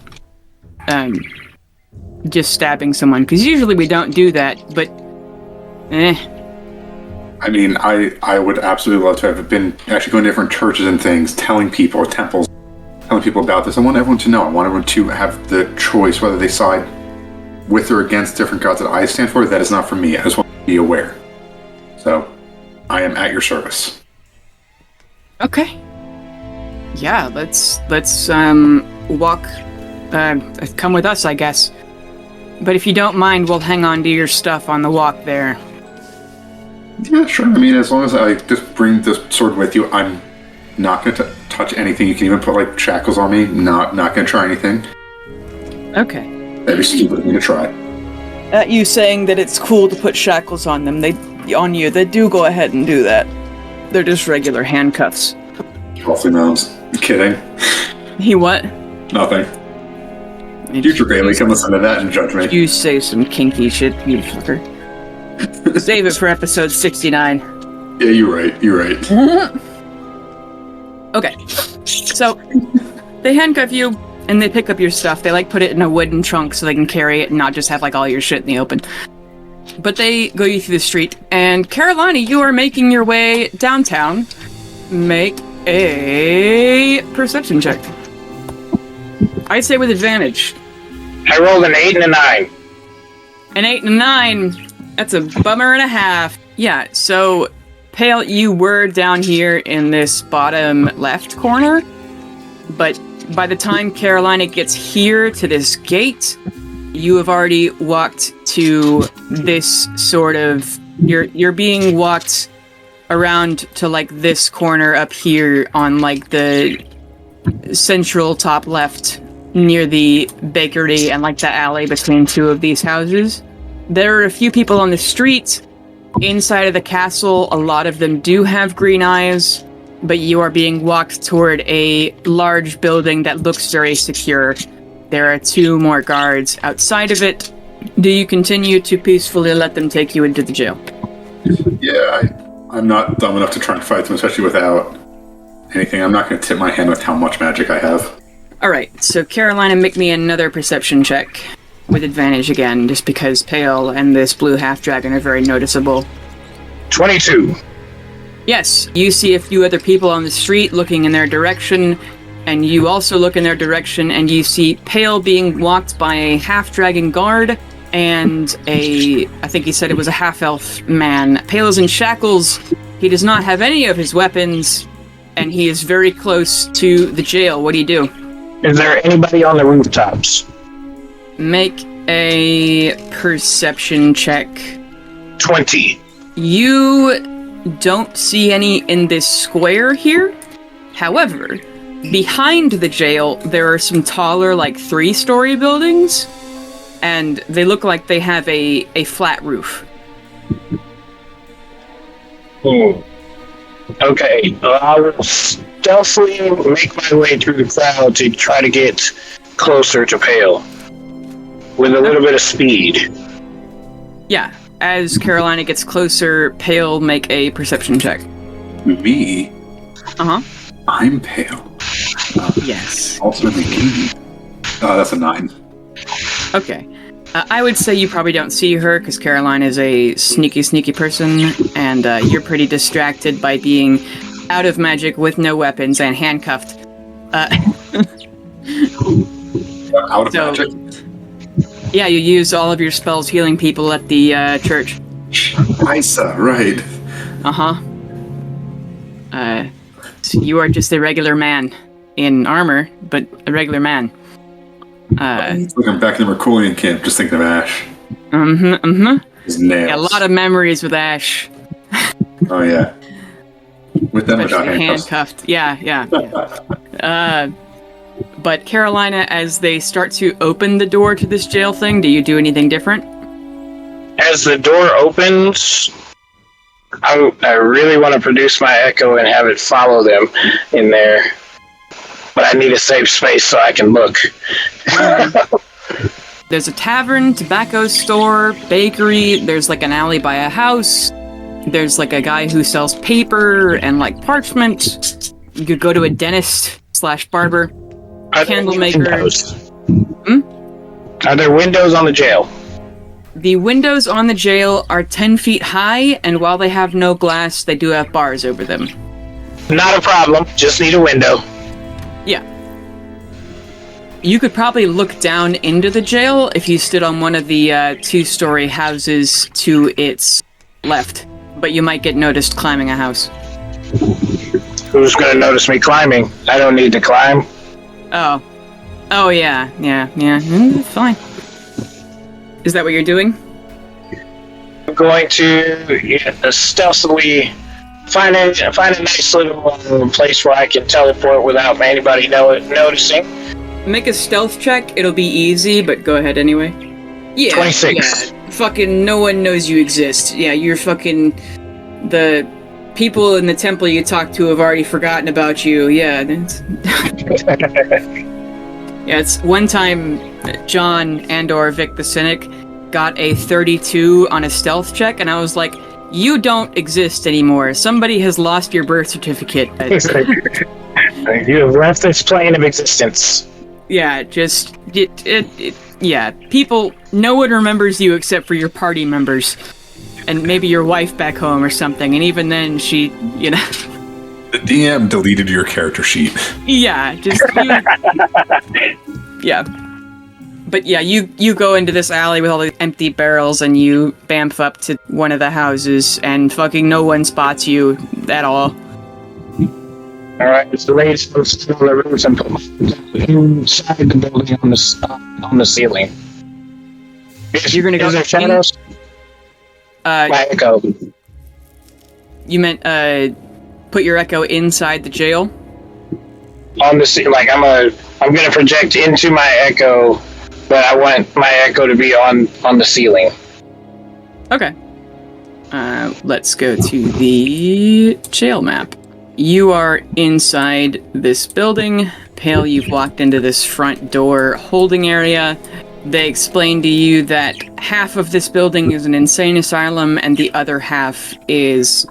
[SPEAKER 1] just stabbing someone, because usually we don't do that, but
[SPEAKER 2] I mean, I would absolutely love to have been actually going to different churches and things, telling people, or temples, telling people about this. I want everyone to know. I want everyone to have the choice whether they side with or against different gods that I stand for, that is not for me. I just want to be aware. So, I am at your service.
[SPEAKER 1] Okay. Yeah, let's walk. Come with us, I guess. But if you don't mind, we'll hang on to your stuff on the walk there.
[SPEAKER 2] Yeah, sure. I mean, as long as I just bring this sword with you, I'm not going to touch anything. You can even put, like, shackles on me. Not going to try anything.
[SPEAKER 1] Okay.
[SPEAKER 2] That'd be stupid of me to try.
[SPEAKER 1] You saying that it's cool to put shackles on them, they do go ahead and do that. They're just regular handcuffs.
[SPEAKER 2] Awfully knows. Kidding.
[SPEAKER 1] He what?
[SPEAKER 2] Nothing. Future Bailey can listen to that and judge me.
[SPEAKER 1] You say some kinky shit, you fucker. Save it for episode 69.
[SPEAKER 2] Yeah, you're right.
[SPEAKER 1] Okay. So, they handcuff you, and they pick up your stuff. They, like, put it in a wooden trunk so they can carry it and not just have, like, all your shit in the open. But they go you through the street, and Carolina, you are making your way downtown. Make a perception check. I'd say with advantage.
[SPEAKER 3] I rolled an 8 and a 9.
[SPEAKER 1] An 8 and a 9. That's a bummer and a half. Yeah, so, Pale, you were down here in this bottom left corner, but by the time Carolina gets here to this gate, you have already walked to this sort of... You're being walked around to, like, this corner up here on, like, the central top left near the bakery and, like, the alley between two of these houses. There are a few people on the street. Inside of the castle, a lot of them do have green eyes, but you are being walked toward a large building that looks very secure. There are 2 more guards outside of it. Do you continue to peacefully let them take you into the jail?
[SPEAKER 2] Yeah, I'm not dumb enough to try and fight them, especially without anything. I'm not going to tip my hand with how much magic I have.
[SPEAKER 1] Alright, so Carolina, make me another perception check. With advantage again, just because Pale and this blue half-dragon are very noticeable.
[SPEAKER 3] 22.
[SPEAKER 1] Yes, you see a few other people on the street looking in their direction, and you also look in their direction, and you see Pale being walked by a half-dragon guard, and I think he said it was a half-elf man. Pale is in shackles, he does not have any of his weapons, and he is very close to the jail. What do you do?
[SPEAKER 3] Is there anybody on the rooftops?
[SPEAKER 1] Make a perception check.
[SPEAKER 3] 20.
[SPEAKER 1] You don't see any in this square here. However, behind the jail, there are some taller, like, 3-story buildings, and they look like they have a flat roof.
[SPEAKER 3] Okay, I will stealthily make my way through the crowd to try to get closer to Pale. With a little bit of speed.
[SPEAKER 1] Yeah, as Carolina gets closer, Pale, make a perception check.
[SPEAKER 2] Me?
[SPEAKER 1] Uh-huh.
[SPEAKER 2] I'm Pale.
[SPEAKER 1] Yes.
[SPEAKER 2] Ultimately king. That's a 9.
[SPEAKER 1] Okay. I would say you probably don't see her, because Caroline is a sneaky person, and you're pretty distracted by being out of magic with no weapons and handcuffed.
[SPEAKER 2] Out of magic?
[SPEAKER 1] Yeah, you use all of your spells healing people at the church.
[SPEAKER 2] Isa, right.
[SPEAKER 1] Uh-huh. So you are just a regular man in armor, but a regular man.
[SPEAKER 2] It's like I'm back in the Merculian camp, just thinking of Ash. His nails.
[SPEAKER 1] Yeah, a lot of memories with Ash.
[SPEAKER 2] Oh, yeah. With them without
[SPEAKER 1] Especially
[SPEAKER 2] handcuffs.
[SPEAKER 1] handcuffed. Yeah. But Carolina, as they start to open the door to this jail thing, do you do anything different?
[SPEAKER 3] As the door opens, I really want to produce my echo and have it follow them in there. But I need a safe space so I can look.
[SPEAKER 1] There's a tavern, tobacco store, bakery, there's like an alley by a house, there's like a guy who sells paper and like parchment. You could go to a dentist/barber. Candle maker.
[SPEAKER 3] Are there windows on the jail?
[SPEAKER 1] The windows on the jail are 10 feet high, and while they have no glass, they do have bars over them.
[SPEAKER 3] Not a problem. Just need a window.
[SPEAKER 1] Yeah. You could probably look down into the jail if you stood on one of the 2-story houses to its left, but you might get noticed climbing a house.
[SPEAKER 3] Who's gonna notice me climbing? I don't need to climb.
[SPEAKER 1] Oh yeah. Fine. Is that what you're doing?
[SPEAKER 3] I'm going to stealthily find a nice little place where I can teleport without anybody noticing.
[SPEAKER 1] Make a stealth check. It'll be easy, but go ahead anyway. Yeah.
[SPEAKER 3] 26.
[SPEAKER 1] Yeah. Fucking no one knows you exist. Yeah, you're fucking... The people in the temple you talk to have already forgotten about you. Yeah. Yeah, it's one time John and/or Vic the Cynic got a 32 on a stealth check, and I was like, you don't exist anymore. Somebody has lost your birth certificate.
[SPEAKER 3] You have left this plane of existence.
[SPEAKER 1] Yeah, just... yeah, people... No one remembers you except for your party members. And maybe your wife back home or something, and even then she, you know...
[SPEAKER 4] The DM deleted your character sheet.
[SPEAKER 1] Yeah, just... yeah. But yeah, you go into this alley with all the empty barrels, and you bamf up to one of the houses, and fucking no one spots you at all.
[SPEAKER 3] Alright, it's the raised the rooms and put inside the building on the ceiling.
[SPEAKER 1] You're gonna go...
[SPEAKER 3] Is there shadows? My echo.
[SPEAKER 1] You meant, put your echo inside the jail?
[SPEAKER 3] On the ceiling, like I'm gonna project into my echo, but I want my echo to be on the ceiling.
[SPEAKER 1] Okay. Let's go to the jail map. You are inside this building. Pale, you've walked into this front door holding area. They explain to you that half of this building is an insane asylum and the other half is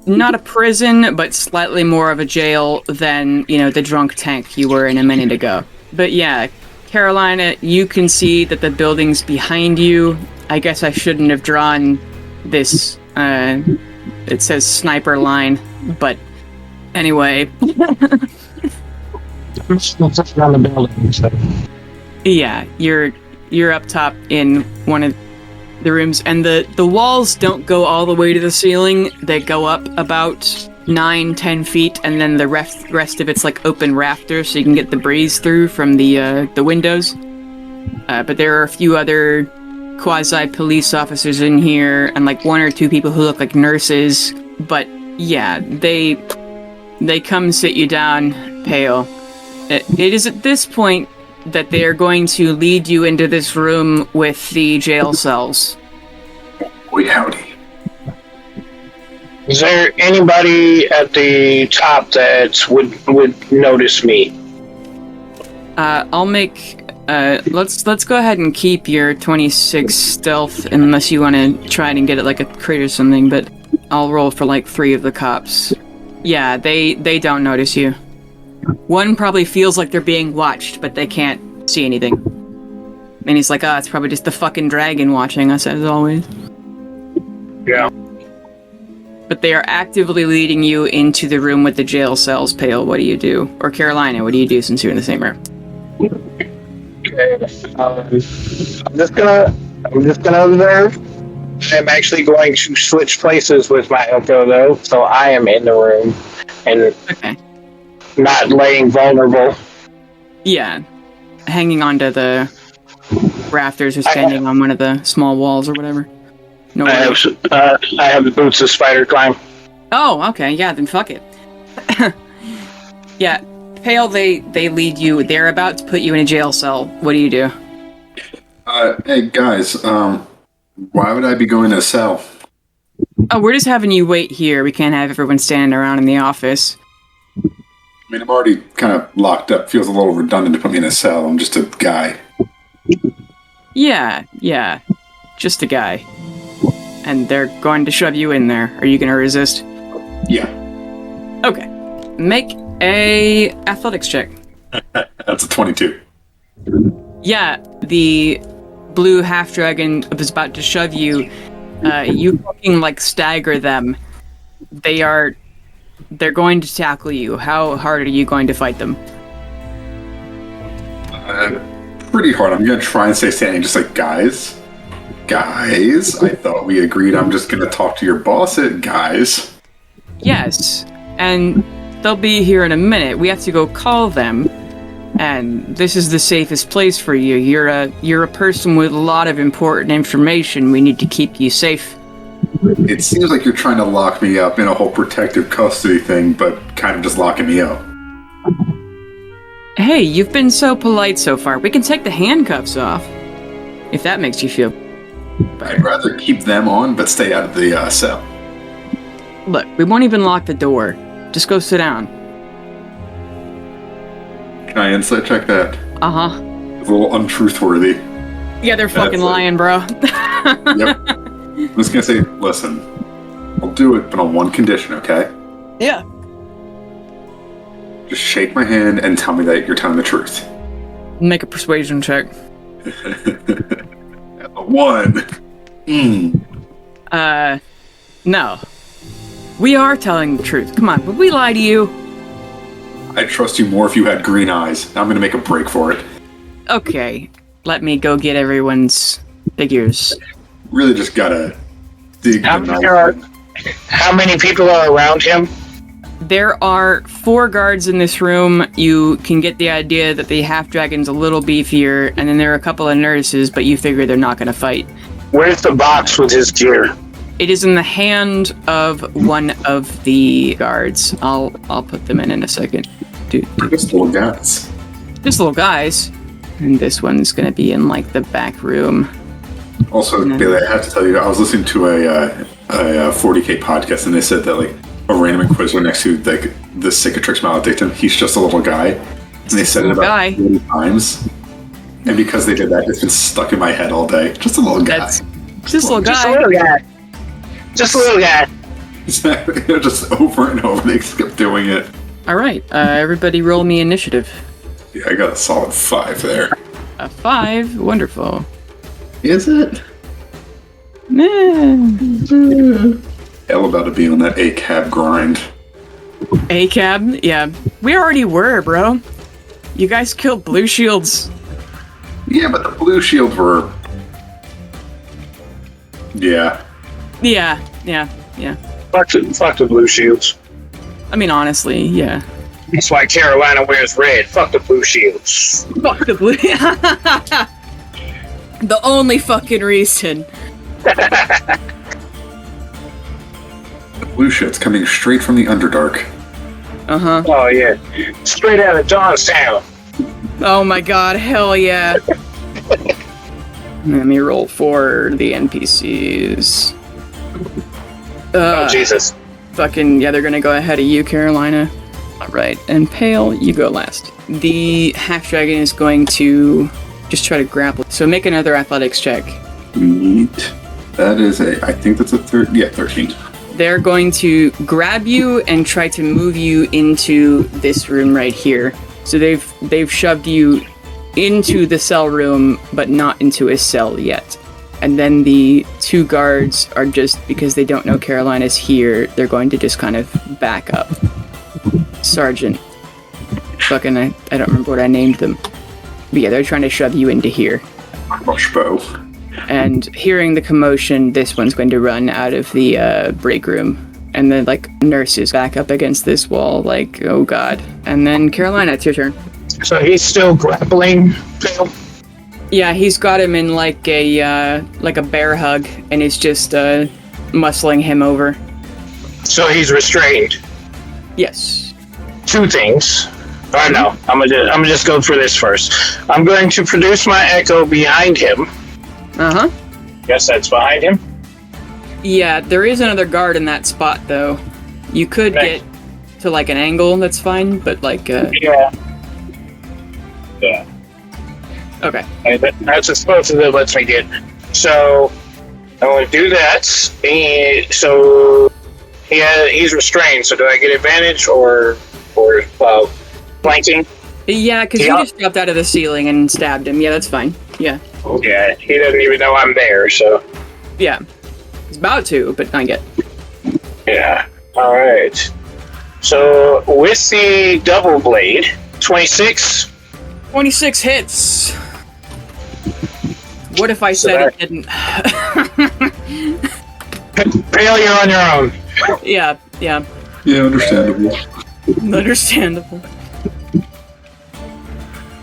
[SPEAKER 1] not a prison, but slightly more of a jail than, you know, the drunk tank you were in a minute ago. But yeah, Carolina, you can see that the building's behind you. I guess I shouldn't have drawn this, it says sniper line, but anyway.
[SPEAKER 3] Around the building, so.
[SPEAKER 1] Yeah, you're up top in one of the rooms, and the walls don't go all the way to the ceiling. They go up about 9-10 feet, and then the rest of it's like open rafters, so you can get the breeze through from the windows. But there are a few other quasi-police officers in here, and like 1 or 2 people who look like nurses. But yeah, they come sit you down, Pale. It is at this point that they are going to lead you into this room with the jail cells.
[SPEAKER 2] Boy, howdy.
[SPEAKER 3] Is there anybody at the top that would notice me?
[SPEAKER 1] I'll make... let's go ahead and keep your 26 stealth, unless you want to try and get it like a crit or something, but I'll roll for like 3 of the cops. Yeah, they don't notice you. One probably feels like they're being watched, but they can't see anything. And he's like, it's probably just the fucking dragon watching us, as always.
[SPEAKER 3] Yeah.
[SPEAKER 1] But they are actively leading you into the room with the jail cells, Pale. What do you do? Or Carolina, what do you do since you're in the same room?
[SPEAKER 3] Okay. I'm just gonna observe. I'm actually going to switch places with my echo, though, so I am in the room and
[SPEAKER 1] Okay.
[SPEAKER 3] not laying vulnerable.
[SPEAKER 1] Yeah. Hanging onto the rafters or standing on one of the small walls or whatever. No
[SPEAKER 3] I have the boots of spider climb.
[SPEAKER 1] Oh, okay. Yeah, then fuck it. Yeah. Pale, they lead you. They're about to put you in a jail cell. What do you do?
[SPEAKER 2] Hey, guys, why would I be going to a cell?
[SPEAKER 1] Oh, we're just having you wait here. We can't have everyone standing around in the office.
[SPEAKER 2] I mean, I'm already kind of locked up. Feels a little redundant to put me in a cell. I'm just a guy.
[SPEAKER 1] Yeah. Just a guy. And they're going to shove you in there. Are you going to resist?
[SPEAKER 2] Yeah.
[SPEAKER 1] Okay. Make a athletics check.
[SPEAKER 2] That's a 22.
[SPEAKER 1] Yeah, the blue half-dragon was about to shove you. You fucking, like, stagger them. They're going to tackle you. How hard are you going to fight them?
[SPEAKER 2] pretty hard. I'm gonna try and stay standing, just like, guys, I thought we agreed I'm just gonna talk to your boss guys.
[SPEAKER 1] Yes, and they'll be here in a minute. We have to go call them, and this is the safest place for you. You're a person with a lot of important information. We need to keep you safe.
[SPEAKER 2] It seems like you're trying to lock me up in a whole protective custody thing, but kind of just locking me up.
[SPEAKER 1] Hey, you've been so polite so far. We can take the handcuffs off, if that makes you feel better.
[SPEAKER 2] I'd rather keep them on, but stay out of the cell.
[SPEAKER 1] Look, we won't even lock the door. Just go sit down.
[SPEAKER 2] Can I insight check that?
[SPEAKER 1] Uh-huh.
[SPEAKER 2] It's a little untruthworthy.
[SPEAKER 1] Yeah, they're fucking lying, bro.
[SPEAKER 2] Yep. I'm just gonna say, listen, I'll do it, but on one condition, okay?
[SPEAKER 1] Yeah.
[SPEAKER 2] Just shake my hand and tell me that you're telling the truth.
[SPEAKER 1] Make a persuasion check.
[SPEAKER 2] 1.
[SPEAKER 1] No. We are telling the truth. Come on, would we lie to you?
[SPEAKER 2] I'd trust you more if you had green eyes. I'm gonna make a break for it.
[SPEAKER 1] Okay, let me go get everyone's figures.
[SPEAKER 2] Really just gotta dig the knife.
[SPEAKER 3] How many people are around him?
[SPEAKER 1] There are 4 guards in this room. You can get the idea that the half-dragon's a little beefier, and then there are a couple of nurses, but you figure they're not gonna fight.
[SPEAKER 3] Where's the box with his gear?
[SPEAKER 1] It is in the hand of one of the guards. I'll put them in a second.
[SPEAKER 2] Just little guys.
[SPEAKER 1] Just little guys. And this one's gonna be in, like, the back room.
[SPEAKER 2] Also, Bailey, I have to tell you, I was listening to a 40K podcast, and they said that, like, a random inquisitor next to, like, the Cicatrix Maledictum, he's just a little guy. And they said it about 40 times. And because they did that, it's been stuck in my head all day. Just a little guy.
[SPEAKER 1] Just a little guy.
[SPEAKER 3] Just a little guy. Just a little guy.
[SPEAKER 2] Exactly. Just over and over, they just kept doing it.
[SPEAKER 1] Alright, everybody roll me initiative.
[SPEAKER 2] Yeah, I got a solid 5 there.
[SPEAKER 1] A 5? Wonderful.
[SPEAKER 2] Is it? Hell about to be on that A-cab grind.
[SPEAKER 1] A-cab? Yeah. We already were, bro. You guys killed blue shields.
[SPEAKER 2] Yeah, but the blue shields were... Yeah.
[SPEAKER 1] Yeah.
[SPEAKER 3] Fuck the blue shields.
[SPEAKER 1] I mean, honestly, yeah.
[SPEAKER 3] That's why Carolina wears red. Fuck the blue shields.
[SPEAKER 1] Fuck the blue... The only fucking reason.
[SPEAKER 2] The blue shit's coming straight from the Underdark.
[SPEAKER 1] Uh-huh.
[SPEAKER 3] Oh, yeah. Straight out of Johnstown.
[SPEAKER 1] Oh my god, hell yeah. Let me roll for the NPCs.
[SPEAKER 3] Oh, Jesus.
[SPEAKER 1] Fucking, yeah, they're gonna go ahead of you, Carolina. Alright, and Pale, you go last. The half-dragon is going to just try to grapple. So make another athletics check.
[SPEAKER 2] Neat. That is I think that's a 13.
[SPEAKER 1] They're going to grab you and try to move you into this room right here. So they've shoved you into the cell room, but not into a cell yet. And then the 2 guards are just, because they don't know Carolina's here, they're going to just kind of back up. Sergeant. Fucking, I don't remember what I named them. But yeah, they're trying to shove you into here.
[SPEAKER 2] Crossbow.
[SPEAKER 1] And hearing the commotion, this one's going to run out of the break room. And then, like, nurses back up against this wall, like, oh god. And then, Carolina, it's your turn.
[SPEAKER 3] So he's still grappling, Phil?
[SPEAKER 1] Yeah, he's got him in, like a bear hug, and is just, muscling him over.
[SPEAKER 3] So he's restrained.
[SPEAKER 1] Yes.
[SPEAKER 3] 2 things. Or no, I'm gonna just go for this first. I'm going to produce my echo behind him.
[SPEAKER 1] Uh-huh.
[SPEAKER 3] Guess that's behind him.
[SPEAKER 1] Yeah, there is another guard in that spot, though. You could get to, like, an angle, that's fine, but, like,
[SPEAKER 3] Yeah.
[SPEAKER 1] Okay.
[SPEAKER 3] That's as close as it lets me get. So, I'm going to do that. And so, he's restrained, so do I get advantage or flanking?
[SPEAKER 1] Yeah, because you just dropped out of the ceiling and stabbed him. Yeah, that's fine. Yeah.
[SPEAKER 3] Yeah, he doesn't even know I'm there, so.
[SPEAKER 1] Yeah. He's about to, but not yet.
[SPEAKER 3] Yeah. Alright. So, with the double blade, 26.
[SPEAKER 1] 26 hits. What if I said it didn't?
[SPEAKER 3] Pale, you're on your own.
[SPEAKER 1] Yeah.
[SPEAKER 2] Yeah, understandable.
[SPEAKER 1] Understandable.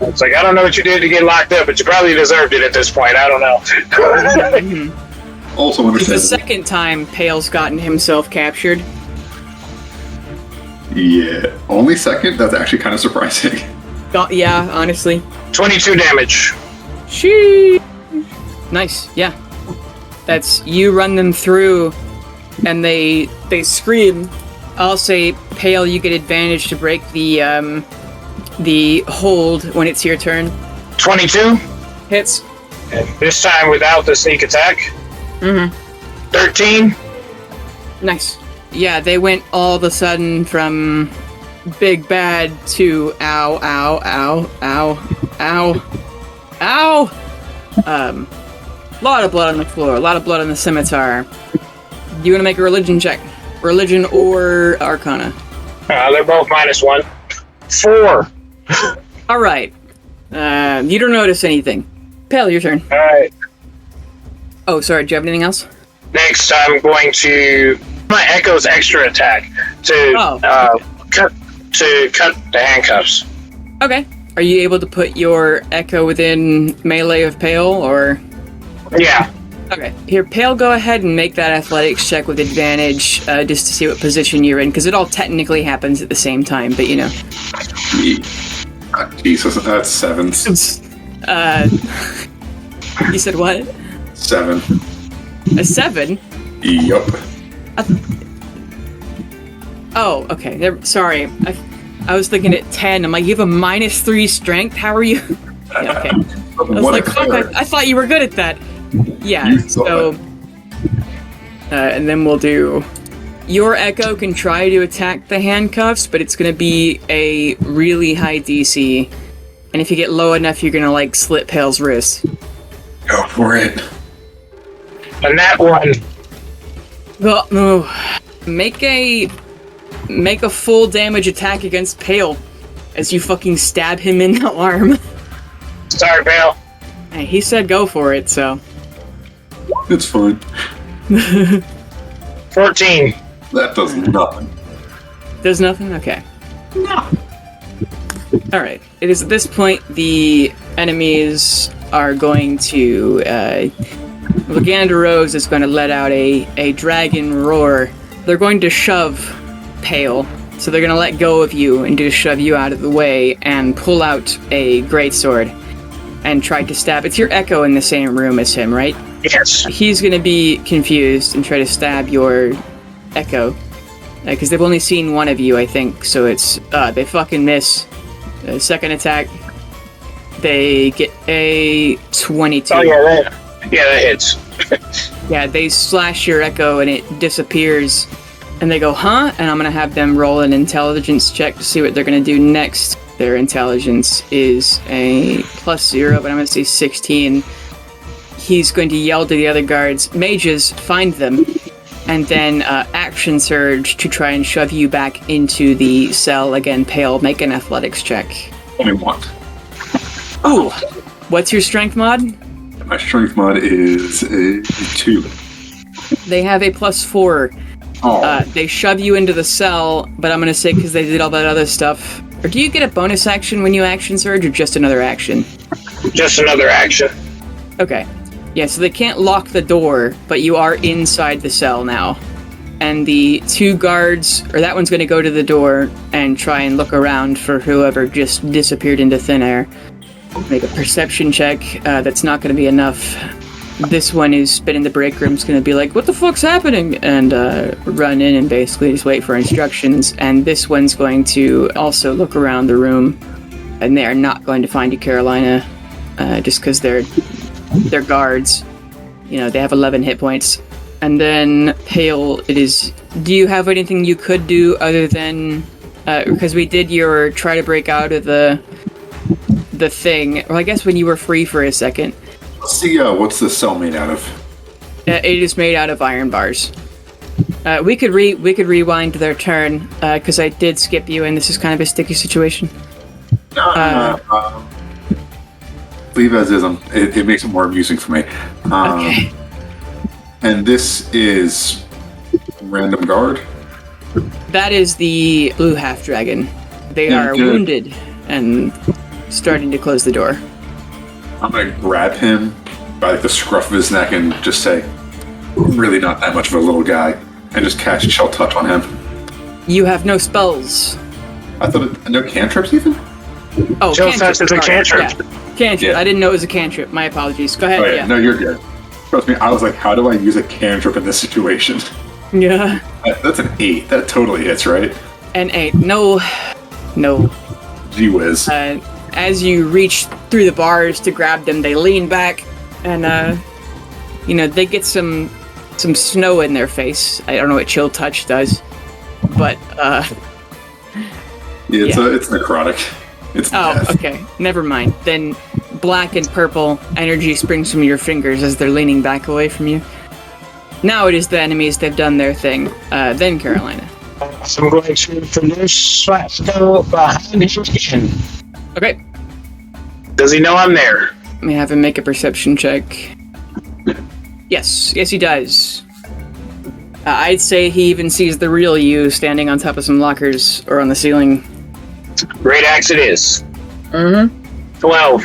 [SPEAKER 3] It's like, I don't know what you did to get locked up, but you probably deserved it at this point. I don't know.
[SPEAKER 2] Also
[SPEAKER 1] The
[SPEAKER 2] understandable.
[SPEAKER 1] second time Pale's gotten himself captured.
[SPEAKER 2] Yeah. Only second? That's actually kind of surprising.
[SPEAKER 1] Yeah, honestly.
[SPEAKER 3] 22 damage.
[SPEAKER 1] Sheesh. Nice, yeah. That's, you run them through, and they scream. I'll say, Pale, you get advantage to break the hold when it's your turn.
[SPEAKER 3] 22.
[SPEAKER 1] Hits.
[SPEAKER 3] And this time without the sneak attack. 13.
[SPEAKER 1] Nice. Yeah, they went all of a sudden from big bad to ow, ow, ow, ow, ow, ow. Lot of blood on the floor, a lot of blood on the scimitar. You want to make a religion check? Religion or Arcana?
[SPEAKER 3] They're both -1. 4.
[SPEAKER 1] All right. You don't notice anything. Pale, your turn.
[SPEAKER 3] All right.
[SPEAKER 1] Oh, sorry. Do you have anything else?
[SPEAKER 3] Next, I'm going to my Echo's extra attack to cut the handcuffs.
[SPEAKER 1] Okay. Are you able to put your Echo within melee of Pale, or?
[SPEAKER 3] Yeah.
[SPEAKER 1] Okay. Here, Pale, go ahead and make that athletics check with advantage, just to see what position you're in, because it all technically happens at the same time, but you know.
[SPEAKER 2] Jesus, that's 7.
[SPEAKER 1] You said what?
[SPEAKER 2] 7.
[SPEAKER 1] A 7?
[SPEAKER 2] Yup.
[SPEAKER 1] Oh, okay. Sorry. I was thinking at 10. I'm like, you have a -3 strength? How are you? Yeah, okay. I was like, fuck, I thought you were good at that. Yeah, so... and then we'll do... Your Echo can try to attack the handcuffs, but it's gonna be a really high DC. And if you get low enough, you're gonna, like, slit Pale's wrist.
[SPEAKER 2] Go for it.
[SPEAKER 3] And that one.
[SPEAKER 1] Well, no. Make a full damage attack against Pale as you fucking stab him in the arm.
[SPEAKER 3] Sorry, Pale.
[SPEAKER 1] Hey, he said go for it, so...
[SPEAKER 2] It's fine.
[SPEAKER 3] 14.
[SPEAKER 2] That does nothing.
[SPEAKER 1] Does nothing? Okay.
[SPEAKER 2] No.
[SPEAKER 1] Alright. It is at this point the enemies are going to... Lagander Rose is going to let out a dragon roar. They're going to shove Pale. So they're going to let go of you and just shove you out of the way and pull out a greatsword and try to stab. It's your Echo in the same room as him, right?
[SPEAKER 3] Yes.
[SPEAKER 1] He's going to be confused and try to stab your Echo. Because they've only seen one of you, I think. So it's... they fucking miss. Second attack. They get a 22.
[SPEAKER 3] Oh, yeah, that hits.
[SPEAKER 1] Yeah, they slash your Echo and it disappears. And they go, huh? And I'm going to have them roll an intelligence check to see what they're going to do next. Their intelligence is a +0, but I'm going to say 16. He's going to yell to the other guards, mages, find them. And then action surge to try and shove you back into the cell. Again, Pale, make an athletics check.
[SPEAKER 2] 21.
[SPEAKER 1] Ooh. What's your strength mod?
[SPEAKER 2] My strength mod is a 2.
[SPEAKER 1] They have a +4.
[SPEAKER 2] Oh.
[SPEAKER 1] They shove you into the cell, but I'm going to say because they did all that other stuff. Or do you get a bonus action when you action surge, or just another action?
[SPEAKER 3] Just another action.
[SPEAKER 1] Okay. Yeah, so they can't lock the door, but you are inside the cell now. And the 2 guards, or that one's going to go to the door and try and look around for whoever just disappeared into thin air. Make a perception check. That's not going to be enough. This one who's been in the break room is going to be like, what the fuck's happening? And run in and basically just wait for instructions. And this one's going to also look around the room. And they are not going to find you, Carolina, just because they're guards. You know, they have 11 hit points. And then Pale, it is... Do you have anything you could do other than... because we did your try to break out of the thing. Well, I guess when you were free for a second.
[SPEAKER 2] Let's see, what's the cell made out of?
[SPEAKER 1] It is made out of iron bars. We could rewind their turn, because I did skip you, and this is kind of a sticky situation.
[SPEAKER 2] leave as is. It makes it more amusing for me.
[SPEAKER 1] Okay.
[SPEAKER 2] And this is random guard.
[SPEAKER 1] That is the blue half dragon. They are
[SPEAKER 2] good.
[SPEAKER 1] wounded and starting to close the door.
[SPEAKER 2] I'm gonna grab him by the scruff of his neck and just say, "Really not that much of a little guy," and just cast Chill Touch on him.
[SPEAKER 1] You have no spells.
[SPEAKER 2] I thought no cantrips even.
[SPEAKER 1] Oh,
[SPEAKER 3] Chill Touch is a cantrip.
[SPEAKER 1] Yeah. Cantrip.
[SPEAKER 2] Yeah.
[SPEAKER 1] I didn't know it was a cantrip. My apologies. Go ahead.
[SPEAKER 2] Oh yeah, no, you're good. Trust me, I was like, how do I use a cantrip in this situation?
[SPEAKER 1] Yeah.
[SPEAKER 2] That's an 8. That totally hits, right?
[SPEAKER 1] An 8. No.
[SPEAKER 2] Gee whiz.
[SPEAKER 1] As you reach through the bars to grab them, they lean back and, they get some snow in their face. I don't know what Chill Touch does, but,
[SPEAKER 2] It's necrotic. It's death.
[SPEAKER 1] Okay. Never mind. Then black and purple energy springs from your fingers as they're leaning back away from you. Now it is the enemies. They've done their thing. Then Carolina.
[SPEAKER 3] So I'm going to produce go behind him again.
[SPEAKER 1] Okay.
[SPEAKER 3] Does he know I'm there?
[SPEAKER 1] Let me have him make a perception check. Yes, he does. I'd say he even sees the real you standing on top of some lockers or on the ceiling.
[SPEAKER 3] Great axe it is.
[SPEAKER 1] Mm-hmm.
[SPEAKER 3] 12.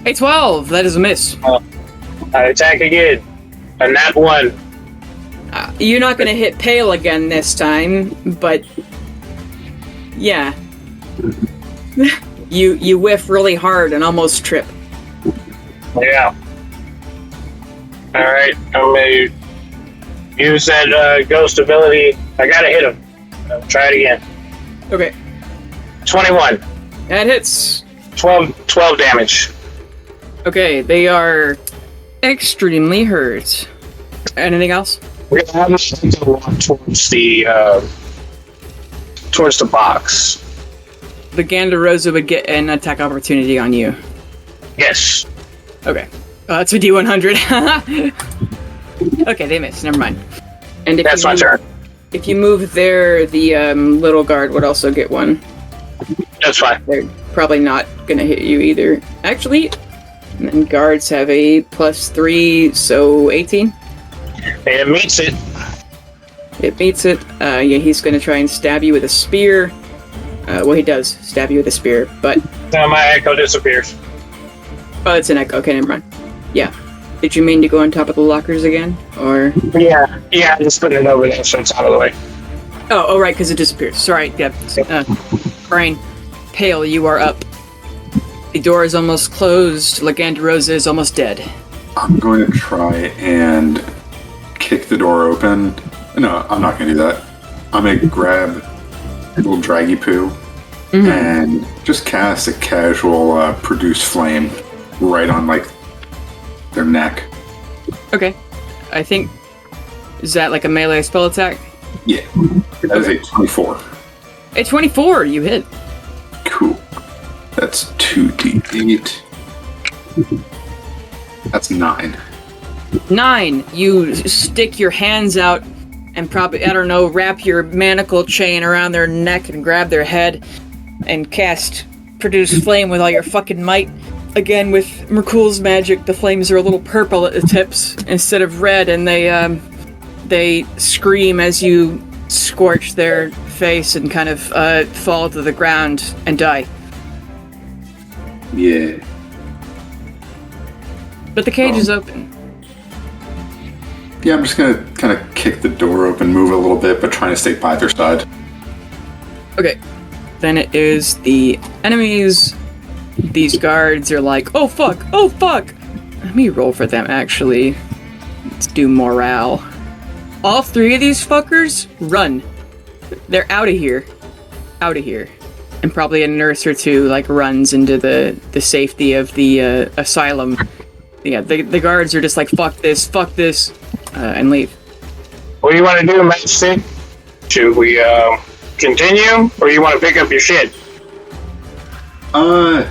[SPEAKER 1] A 12. That is a miss.
[SPEAKER 3] I attack again. And that one.
[SPEAKER 1] You're not going to hit Pale again this time, but yeah. You whiff really hard and almost trip.
[SPEAKER 3] Yeah. Alright, I'm gonna use that ghost ability. I gotta hit him. Try it again.
[SPEAKER 1] Okay.
[SPEAKER 3] 21.
[SPEAKER 1] That hits.
[SPEAKER 3] 12 damage.
[SPEAKER 1] Okay, they are extremely hurt. Anything else?
[SPEAKER 3] We're gonna have to walk towards the box.
[SPEAKER 1] The Gandarosa would get an attack opportunity on you.
[SPEAKER 3] Yes.
[SPEAKER 1] Okay. That's a D100. Okay, they missed. Never mind. And if
[SPEAKER 3] That's my turn.
[SPEAKER 1] If you move there, the little guard would also get one.
[SPEAKER 3] That's fine.
[SPEAKER 1] They're probably not gonna hit you either. Actually, and then guards have a +3, so 18.
[SPEAKER 3] It meets it.
[SPEAKER 1] It beats it. He's gonna try and stab you with a spear. He does stab you with a spear, but...
[SPEAKER 3] Now my echo disappears.
[SPEAKER 1] Oh, it's an echo. Okay, never mind. Yeah. Did you mean to go on top of the lockers again? Or...
[SPEAKER 3] Yeah, just putting it over there so it's out of the way.
[SPEAKER 1] Oh, right, because it disappears. Sorry, yeah. Brain. Pale, you are up. The door is almost closed. Lagandarosa is almost dead.
[SPEAKER 2] I'm going to try and kick the door open. No, I'm not going to do that. I'm going to grab a little draggy poo and just cast a casual produce flame right on, their neck.
[SPEAKER 1] Okay. I think... Is that like a melee spell attack?
[SPEAKER 2] Yeah. That is a 24.
[SPEAKER 1] A 24! You hit.
[SPEAKER 2] Cool. That's 2d8. That's 9.
[SPEAKER 1] 9. You stick your hands out and probably, wrap your manacle chain around their neck and grab their head and cast Produce Flame with all your fucking might. Again, with Merkul's magic, the flames are a little purple at the tips instead of red, and they scream as you scorch their face and kind of fall to the ground and die.
[SPEAKER 2] Yeah.
[SPEAKER 1] But the cage is open.
[SPEAKER 2] Yeah, I'm just going to kind of kick the door open, move a little bit, but trying to stay by their side.
[SPEAKER 1] Okay. Then it is the enemies. These guards are like, oh fuck! Let me roll for them, actually. Let's do morale. All 3 of these fuckers, run. They're out of here. And probably a nurse or 2, runs into the safety of the asylum. Yeah, the guards are just like, fuck this, and leave.
[SPEAKER 3] What do you want to do, Matchstick? Should we continue, or you want to pick up your shit?
[SPEAKER 2] I'm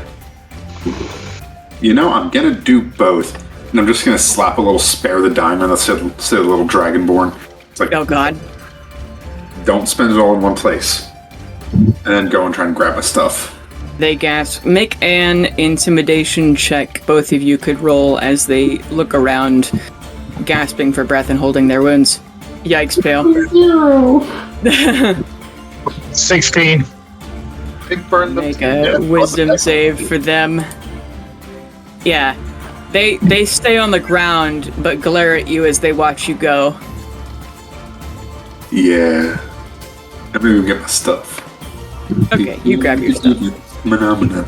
[SPEAKER 2] gonna do both. And I'm just gonna slap a little spare the diamond that said a little dragonborn. It's like,
[SPEAKER 1] Oh god.
[SPEAKER 2] don't spend it all in one place. And then go and try and grab my stuff.
[SPEAKER 1] They gasp. Make an intimidation check. Both of you could roll as they look around, gasping for breath and holding their wounds. Yikes, Pale.
[SPEAKER 5] 0.
[SPEAKER 3] 16.
[SPEAKER 1] Make a wisdom save for them. Yeah. They stay on the ground, but glare at you as they watch you go.
[SPEAKER 2] Yeah. I'm gonna go get my stuff.
[SPEAKER 1] Okay, you grab your stuff.
[SPEAKER 2] Phenomena.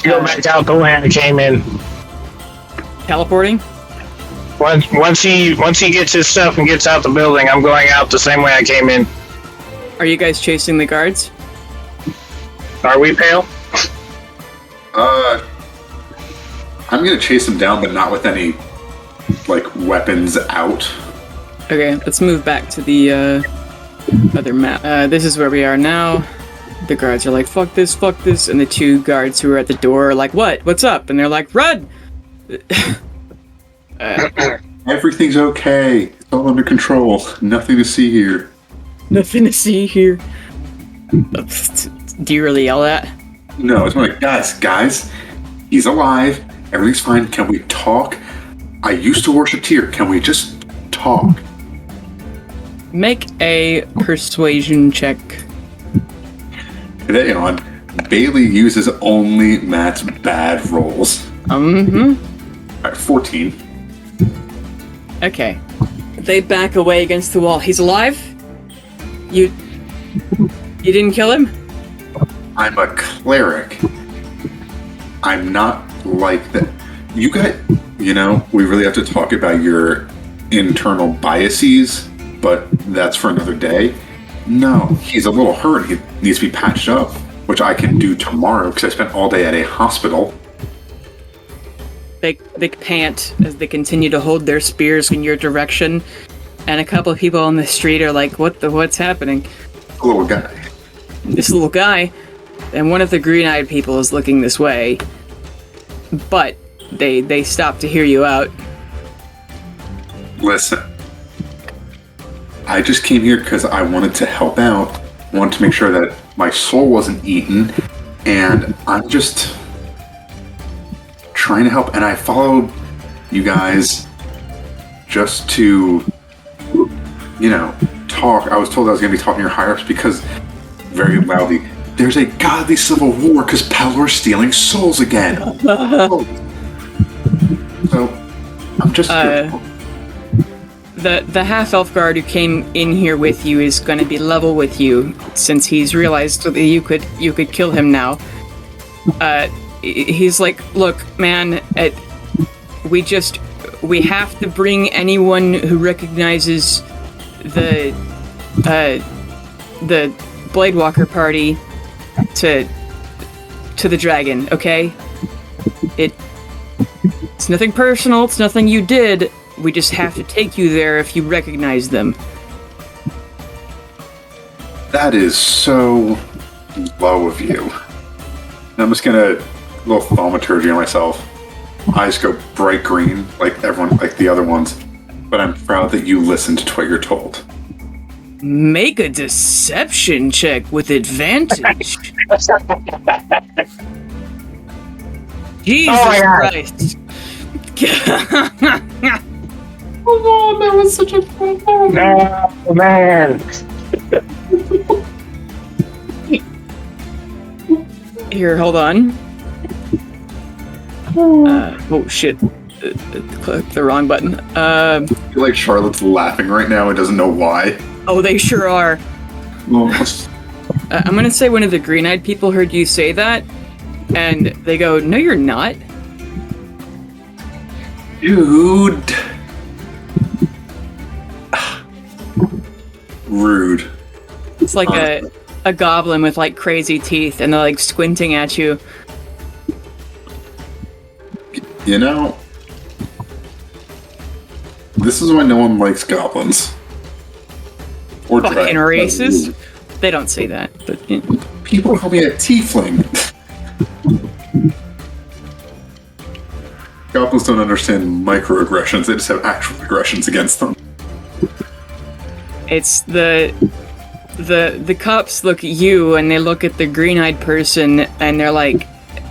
[SPEAKER 3] Go back out the way I came in.
[SPEAKER 1] Teleporting?
[SPEAKER 3] Once he gets his stuff and gets out the building, I'm going out the same way I came in.
[SPEAKER 1] Are you guys chasing the guards?
[SPEAKER 3] Are we, Pale?
[SPEAKER 2] I'm gonna chase him down, but not with any, like, weapons out.
[SPEAKER 1] Okay, let's move back to the other map. This is where we are now. The guards are like, fuck this, and the two guards who are at the door are like, what? What's up? And they're like, run!
[SPEAKER 2] Everything's okay. It's all under control. Nothing to see here.
[SPEAKER 1] Nothing to see here. Do you really yell that?
[SPEAKER 2] No, it's more like, guys, he's alive. Everything's fine. Can we talk? I used to worship Tyr. Can we just talk?
[SPEAKER 1] Make a persuasion check.
[SPEAKER 2] Today on, Bailey uses only Matt's bad rolls. Alright, 14.
[SPEAKER 1] Okay. They back away against the wall. He's alive? You didn't kill him?
[SPEAKER 2] I'm a cleric. I'm not like that. You got, we really have to talk about your internal biases, but that's for another day. No, he's a little hurt. He needs to be patched up, which I can do tomorrow because I spent all day at a hospital.
[SPEAKER 1] They pant as they continue to hold their spears in your direction, and a couple of people on the street are like, what's happening?
[SPEAKER 2] A little guy.
[SPEAKER 1] This little guy, and one of the green-eyed people is looking this way, but they stop to hear you out.
[SPEAKER 2] Listen, I just came here because I wanted to help out, wanted to make sure that my soul wasn't eaten, and I'm just trying to help. And I followed you guys just to, talk. I was told I was going to be talking to your higher-ups because, very loudly, there's a godly civil war because Pelor's stealing souls again. So, I'm just...
[SPEAKER 1] The half-elf guard who came in here with you is going to be level with you, since he's realized that you could kill him now. He's like, look, man, we have to bring anyone who recognizes the Bladewalker party to the dragon, okay? It's nothing personal, it's nothing you did. We just have to take you there if you recognize them.
[SPEAKER 2] That is so low of you. I'm just gonna little thaumaturgy on myself. Eyes go bright green, like everyone, like the other ones. But I'm proud that you listened to what you're told.
[SPEAKER 1] Make a deception check with advantage. Jesus Christ.
[SPEAKER 5] Come on, that was such a fun moment.
[SPEAKER 3] Oh, man.
[SPEAKER 1] Here, hold on. Oh shit. Clicked the wrong button.
[SPEAKER 2] I feel like Charlotte's laughing right now and doesn't know why.
[SPEAKER 1] Oh, they sure are.
[SPEAKER 2] Well,
[SPEAKER 1] I'm gonna say one of the green-eyed people heard you say that, and they go, no, you're not.
[SPEAKER 2] dude. Rude.
[SPEAKER 1] It's like a goblin with like crazy teeth, and they're like squinting at you.
[SPEAKER 2] You know, this is why no one likes goblins. Or
[SPEAKER 1] Fucking racist. They don't say that, but you know.
[SPEAKER 2] People call me a tiefling. Goblins don't understand microaggressions, they just have actual aggressions against them.
[SPEAKER 1] It's the The cops look at you and they look at the green-eyed person and they're like,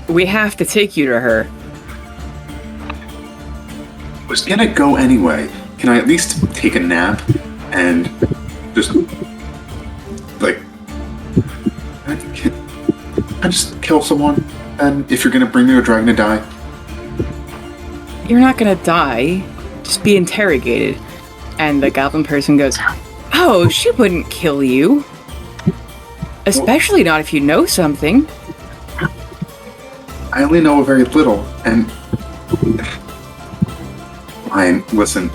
[SPEAKER 1] "We have to take you to her."
[SPEAKER 2] Was gonna go anyway. Can I at least take a nap and just like can I just kill someone? And if you're gonna bring me a dragon to die,
[SPEAKER 1] You're not gonna die. Just be interrogated. And the goblin person goes, "Oh, she wouldn't kill you. Especially not if you know something."
[SPEAKER 2] I only know very little. And fine, listen.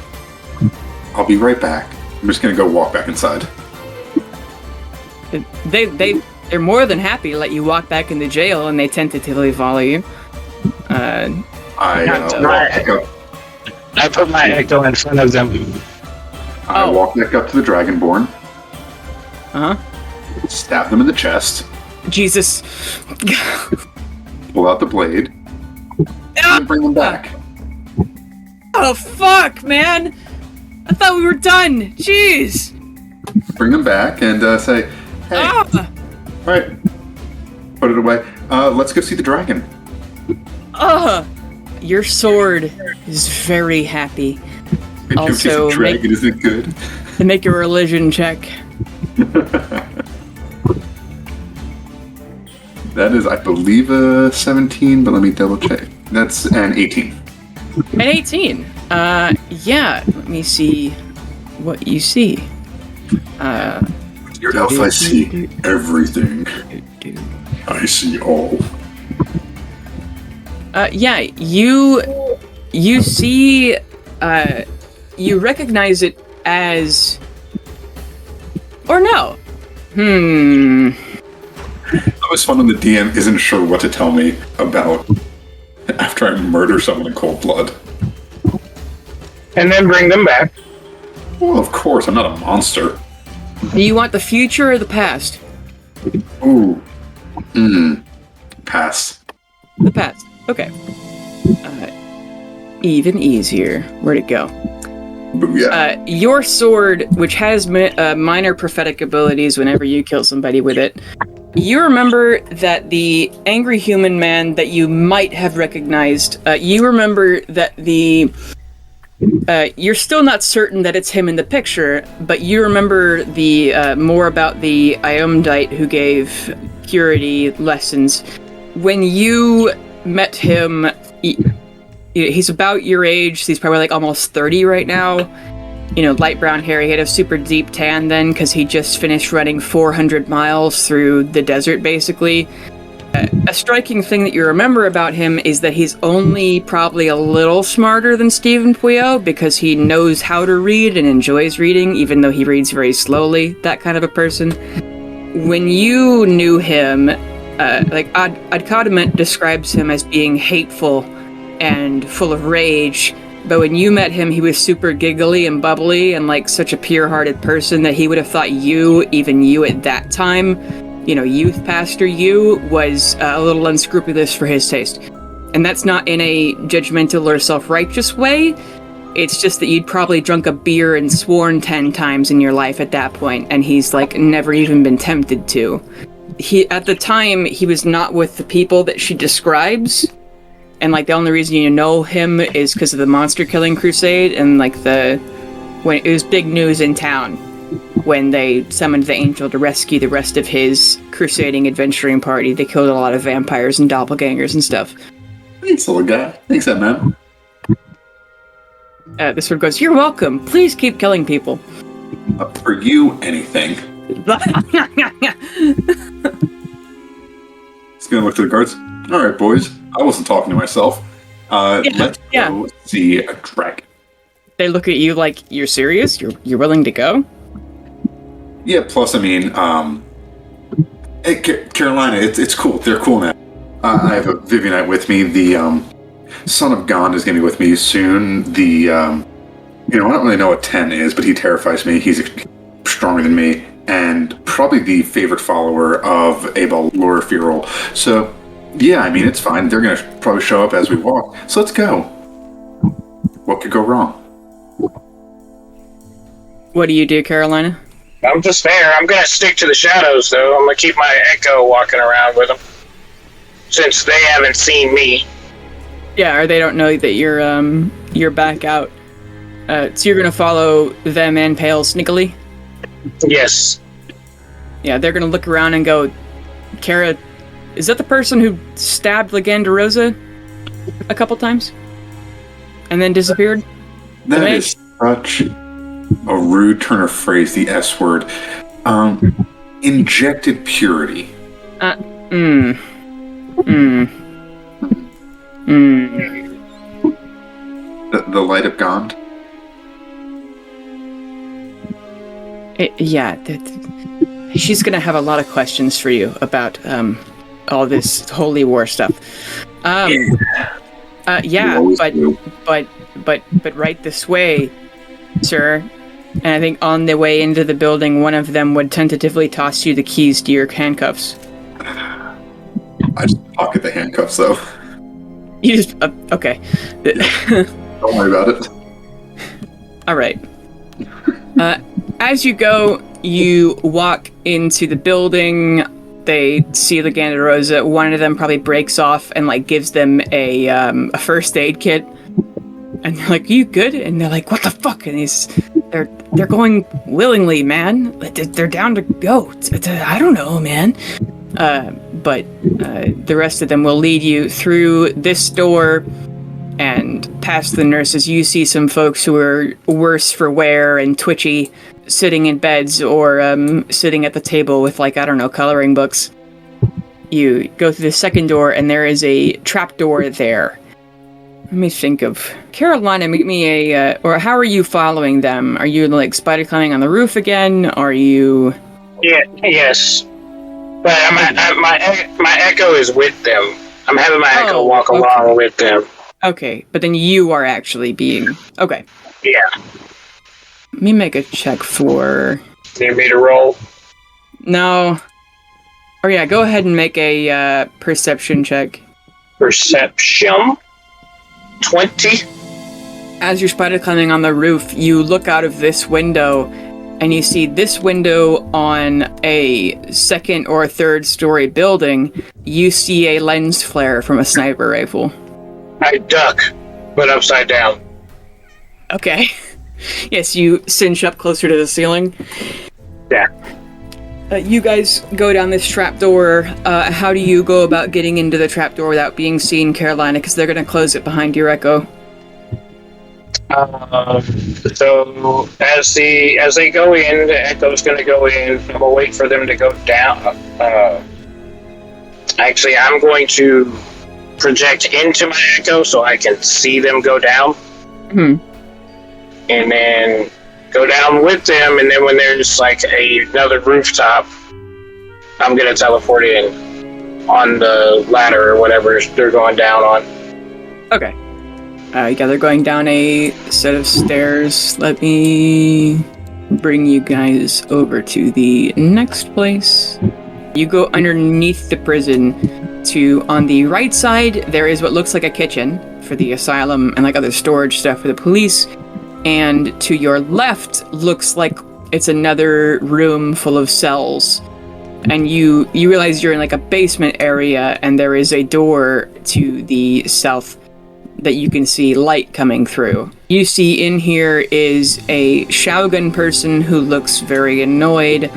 [SPEAKER 2] I'll be right back. I'm just gonna go walk back inside.
[SPEAKER 1] They're more than happy to let you walk back into jail, and they tentatively follow you.
[SPEAKER 2] I
[SPEAKER 3] I put my echo in front of them.
[SPEAKER 2] walk back up to the Dragonborn, stab them in the chest,
[SPEAKER 1] Jesus.
[SPEAKER 2] pull out the blade, and bring them back.
[SPEAKER 1] Oh, fuck, man! I thought we were done! Jeez!
[SPEAKER 2] Bring them back and say, "Hey,
[SPEAKER 1] Ah!
[SPEAKER 2] alright, put it away. Let's go see the dragon."
[SPEAKER 1] Your sword is very happy. Also,
[SPEAKER 2] the dragon isn't good.
[SPEAKER 1] To make a religion check.
[SPEAKER 2] That is, I believe, a 17, but let me double check. That's an 18.
[SPEAKER 1] An 18. Yeah. Let me see what you see.
[SPEAKER 2] Your elf, I see everything. I see all.
[SPEAKER 1] Yeah, you see, you recognize it as, or no.
[SPEAKER 2] It was fun when the DM isn't sure what to tell me about after I murder someone in cold blood.
[SPEAKER 3] And then bring them back.
[SPEAKER 2] Well, of course, I'm not a monster.
[SPEAKER 1] Do you want the future or the past?
[SPEAKER 2] Ooh. Pass.
[SPEAKER 1] The past. Okay. Even easier. Where'd it go?
[SPEAKER 2] Booyah.
[SPEAKER 1] Your sword, which has minor prophetic abilities whenever you kill somebody with it, you remember that the angry human man that you might have recognized, you remember that you're still not certain that it's him in the picture, but you remember the more about the Iomdite who gave purity lessons. When you met him, he's about your age, so he's probably like almost 30 right now. You know, light brown hair. He had a super deep tan then because he just finished running 400 miles through the desert, basically. A striking thing that you remember about him is that he's only probably a little smarter than Stephen Puyo because he knows how to read and enjoys reading, even though he reads very slowly, that kind of a person. When you knew him, Adkadament describes him as being hateful and full of rage, but when you met him, he was super giggly and bubbly and like such a pure-hearted person that he would have thought you, even you at that time, you know, youth pastor you, was a little unscrupulous for his taste. And that's not in a judgmental or self-righteous way. It's just that you'd probably drunk a beer and sworn 10 times in your life at that point, and he's like never even been tempted to. At the time, he was not with the people that she describes. And, like, the only reason you know him is because of the monster killing crusade and, like, when it was big news in town when they summoned the angel to rescue the rest of his crusading adventuring party. They killed a lot of vampires and doppelgangers and stuff.
[SPEAKER 2] Thanks, little guy. Thanks, that man.
[SPEAKER 1] This one goes, "You're welcome. Please keep killing people."
[SPEAKER 2] For you, anything. He's gonna look to the guards. All right, boys. I wasn't talking to myself. Let's go see a dragon.
[SPEAKER 1] They look at you like, "You're serious? You're willing to go?"
[SPEAKER 2] Yeah. Plus, I mean, hey, Carolina, it's cool. They're cool now. I have a Vivianite with me. The Son of Gond is gonna be with me soon. The I don't really know what 10 is, but he terrifies me. He's stronger than me, and probably the favorite follower of Abel Lorifirol. So. Yeah, I mean, it's fine. They're going to probably show up as we walk. So let's go. What could go wrong?
[SPEAKER 1] What do you do, Carolina?
[SPEAKER 3] I'm just fair. I'm gonna stick to the shadows, though. I'm gonna keep my echo walking around with them, since they haven't seen me.
[SPEAKER 1] Yeah, or they don't know that you're back out. So you're gonna follow them and Pale sneakily?
[SPEAKER 3] Yes.
[SPEAKER 1] Yeah, they're gonna look around and go, Kara, is that the person who stabbed Legandarosa a couple times? And then disappeared?
[SPEAKER 2] That is such a rude turn of phrase, the S word. Injected purity. The light of Gond?
[SPEAKER 1] She's gonna have a lot of questions for you about all this holy war stuff. But right this way, sir. And I think on the way into the building, one of them would tentatively toss you the keys to your handcuffs.
[SPEAKER 2] I just pocket the handcuffs, though.
[SPEAKER 1] You just okay.
[SPEAKER 2] Don't worry about it.
[SPEAKER 1] All right. As you go, you walk into the building. They see the Gandarosa. One of them probably breaks off and like gives them a first aid kit. And they're like, "You good?" And they're like, "What the fuck?" And they're going willingly, man. They're down to go. I don't know, man. But the rest of them will lead you through this door and past the nurses. You see some folks who are worse for wear and twitchy, sitting in beds or sitting at the table with, like, I don't know, coloring books. You go through the second door, and there is a trap door there. Let me think of... Carolina, make me a... or how are you following them? Are you, like, spider climbing on the roof again? Are you...
[SPEAKER 3] Yeah, yes. But my echo is with them. I'm having my echo walk along with them.
[SPEAKER 1] Okay, but then you are actually being... Okay.
[SPEAKER 3] Yeah.
[SPEAKER 1] Let me make a check for...
[SPEAKER 3] Need me to roll?
[SPEAKER 1] No. Oh yeah, go ahead and make a perception check.
[SPEAKER 3] Perception? 20?
[SPEAKER 1] As you're spider climbing on the roof, you look out of this window, and you see this window on a second or third story building. You see a lens flare from a sniper rifle.
[SPEAKER 3] I duck, but upside down.
[SPEAKER 1] Okay. Yes, you cinch up closer to the ceiling.
[SPEAKER 3] Yeah.
[SPEAKER 1] You guys go down this trapdoor. How do you go about getting into the trapdoor without being seen, Carolina? Because they're going to close it behind your echo.
[SPEAKER 3] So as they go in, the echo's going to go in. I'm going to wait for them to go down. Actually, I'm going to project into my echo so I can see them go down.
[SPEAKER 1] Hmm.
[SPEAKER 3] And then go down with them, and then when there's like another rooftop, I'm gonna teleport in on the ladder or whatever they're going down on.
[SPEAKER 1] Okay. Yeah, they're going down a set of stairs. Let me bring you guys over to the next place. You go underneath the prison to, on the right side, there is what looks like a kitchen for the asylum and like other storage stuff for the police. And to your left looks like it's another room full of cells. And you realize you're in like a basement area, and there is a door to the south that you can see light coming through. You see in here is a Shogun person who looks very annoyed,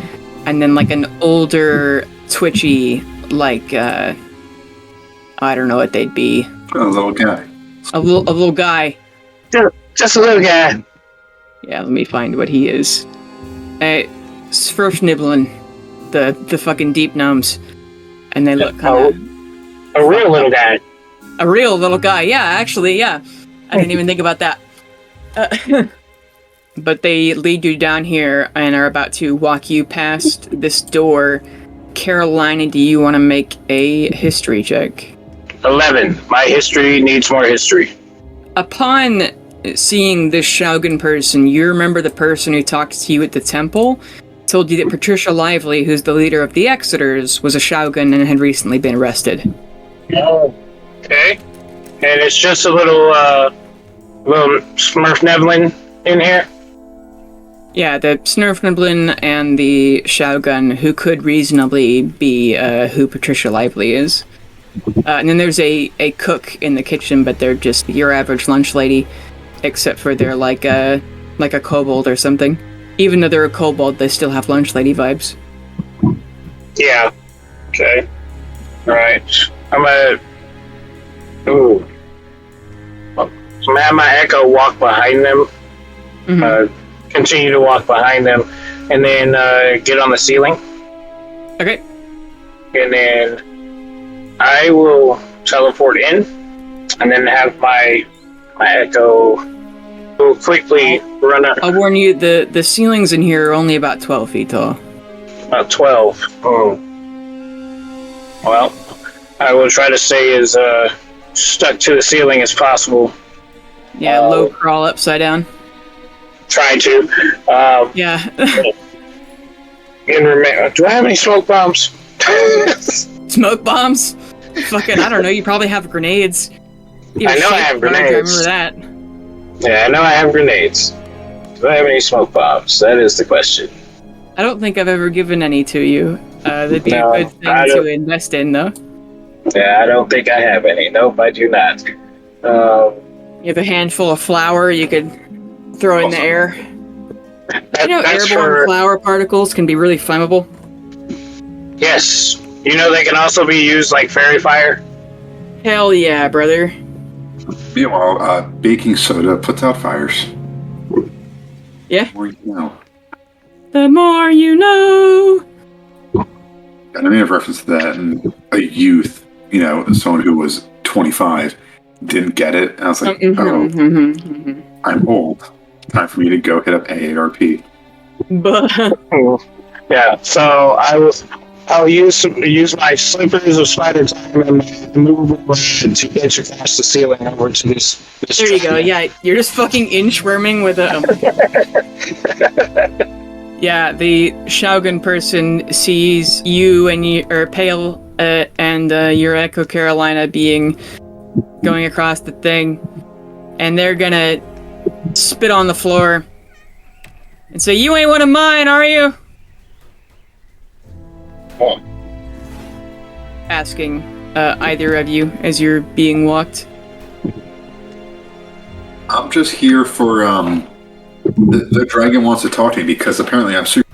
[SPEAKER 1] and then like an older, twitchy, like, I don't know what they'd be.
[SPEAKER 2] A little guy.
[SPEAKER 1] A little guy.
[SPEAKER 3] Just a little guy.
[SPEAKER 1] Yeah, let me find what he is. Sverfniblin, the fucking deep gnomes. And they look kind of...
[SPEAKER 3] A real little guy.
[SPEAKER 1] A real little guy, yeah, actually, yeah. I didn't even think about that. But they lead you down here and are about to walk you past this door. Carolina, do you want to make a history check?
[SPEAKER 3] 11. My history needs more history.
[SPEAKER 1] Upon seeing this Shogun person, you remember the person who talked to you at the temple? Told you that Patricia Lively, who's the leader of the Exeters, was a Shogun and had recently been arrested.
[SPEAKER 3] Oh, okay. And it's just a little Smurf Nevlin in here?
[SPEAKER 1] Yeah, the Snurfniblin and the Shogun, who could reasonably be who Patricia Lively is. And then there's a cook in the kitchen, but they're just your average lunch lady, except for they're like a kobold or something. Even though they're a kobold, they still have lunch lady vibes.
[SPEAKER 3] Yeah. Okay. Alright. I'm gonna... Ooh. I'm gonna have my Echo walk behind them. Continue to walk behind them. And then get on the ceiling.
[SPEAKER 1] Okay.
[SPEAKER 3] And then I will teleport in. And then have my Echo will quickly run up.
[SPEAKER 1] I'll warn you, the ceilings in here are only about 12 feet tall.
[SPEAKER 3] About 12. Oh. Well, I will try to stay as stuck to the ceiling as possible.
[SPEAKER 1] Yeah, low crawl upside down.
[SPEAKER 3] Try to.
[SPEAKER 1] Yeah.
[SPEAKER 3] Do I have any smoke bombs?
[SPEAKER 1] Smoke bombs? Fucking, I don't know, you probably have grenades.
[SPEAKER 3] I know I have grenades.
[SPEAKER 1] I remember that.
[SPEAKER 3] Yeah, I know I have grenades. Do I have any smoke bombs? That is the question.
[SPEAKER 1] I don't think I've ever given any to you. That'd be a good thing to invest in, though.
[SPEAKER 3] Yeah, I don't think I have any. Nope, I do not.
[SPEAKER 1] You have a handful of flour you could throw in the air. Airborne flour particles can be really flammable.
[SPEAKER 3] Yes. You know they can also be used like fairy fire?
[SPEAKER 1] Hell yeah, brother.
[SPEAKER 2] Meanwhile, baking soda puts out fires.
[SPEAKER 1] Yeah.
[SPEAKER 2] The more you know.
[SPEAKER 1] The more you know.
[SPEAKER 2] And I made a reference to that, and a youth, someone who was 25, didn't get it. And I was like, I'm old. Time for me to go hit up AARP.
[SPEAKER 3] Yeah, so I'll use my slippers of spider time and my movable bread to get across the ceiling over to this
[SPEAKER 1] there you go, yeah, you're just fucking inchworming with a... Yeah, the Shogun person sees you and Pale and your Echo Carolina going across the thing, and they're gonna spit on the floor and say, "You ain't one of mine, are you?"
[SPEAKER 2] Oh.
[SPEAKER 1] Asking either of you as you're being walked.
[SPEAKER 2] I'm just here for the dragon wants to talk to me because apparently I'm super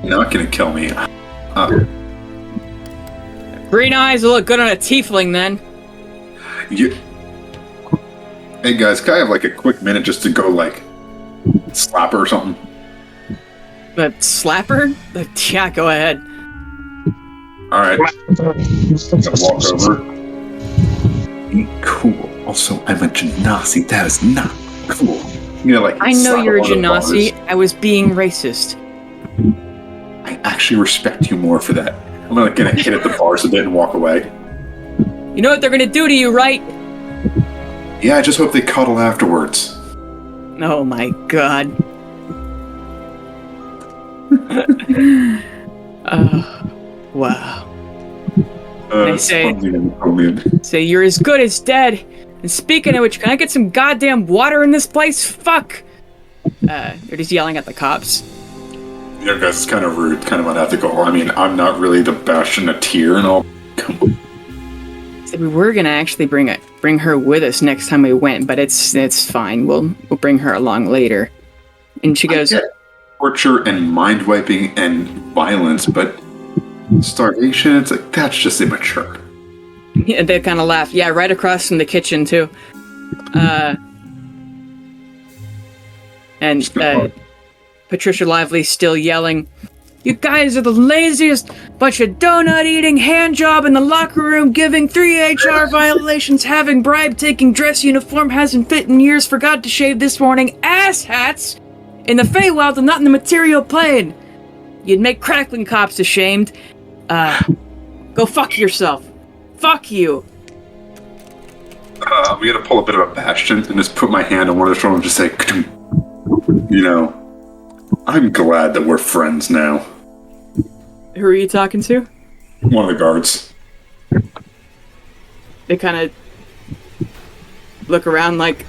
[SPEAKER 2] not gonna kill me.
[SPEAKER 1] Green eyes will look good on a tiefling then.
[SPEAKER 2] Hey guys, can I have like a quick minute just to go slap her or something?
[SPEAKER 1] But slap her? Yeah, go ahead.
[SPEAKER 2] Alright. I'm gonna walk over.
[SPEAKER 4] Cool. Also, I'm a genasi. That is not cool.
[SPEAKER 1] I know you're a genasi. I was being racist.
[SPEAKER 2] I actually respect you more for that. I'm gonna hit at the bars a bit and walk away.
[SPEAKER 1] You know what they're gonna do to you, right?
[SPEAKER 2] Yeah, I just hope they cuddle afterwards.
[SPEAKER 1] Oh my god. Wow. They say you're as good as dead. And speaking of which, can I get some goddamn water in this place? Fuck! They're just yelling at the cops.
[SPEAKER 2] Yeah, guys, it's kind of rude, kind of unethical. I mean, I'm not really the bastion of tier and all.
[SPEAKER 1] So we were gonna actually bring her with us next time we went, but it's fine. We'll bring her along later. And she goes,
[SPEAKER 2] torture and mind wiping and violence, but starvation. It's like that's just immature.
[SPEAKER 1] Yeah, they kind of laugh. Yeah, right across from the kitchen too. And Patricia Lively's still yelling, "You guys are the laziest bunch of donut-eating, hand-job in the locker room, giving 3 HR violations, having bribe-taking dress uniform, hasn't fit in years, forgot to shave this morning, asshats in the Feywild and not in the material plane. You'd make crackling cops ashamed. Go fuck yourself. Fuck you."
[SPEAKER 2] I'm gonna pull a bit of a bastion and just put my hand on one of the shoulders and just say, I'm glad that we're friends now.
[SPEAKER 1] Who are you talking to?
[SPEAKER 2] One of the guards.
[SPEAKER 1] They kind of look around like,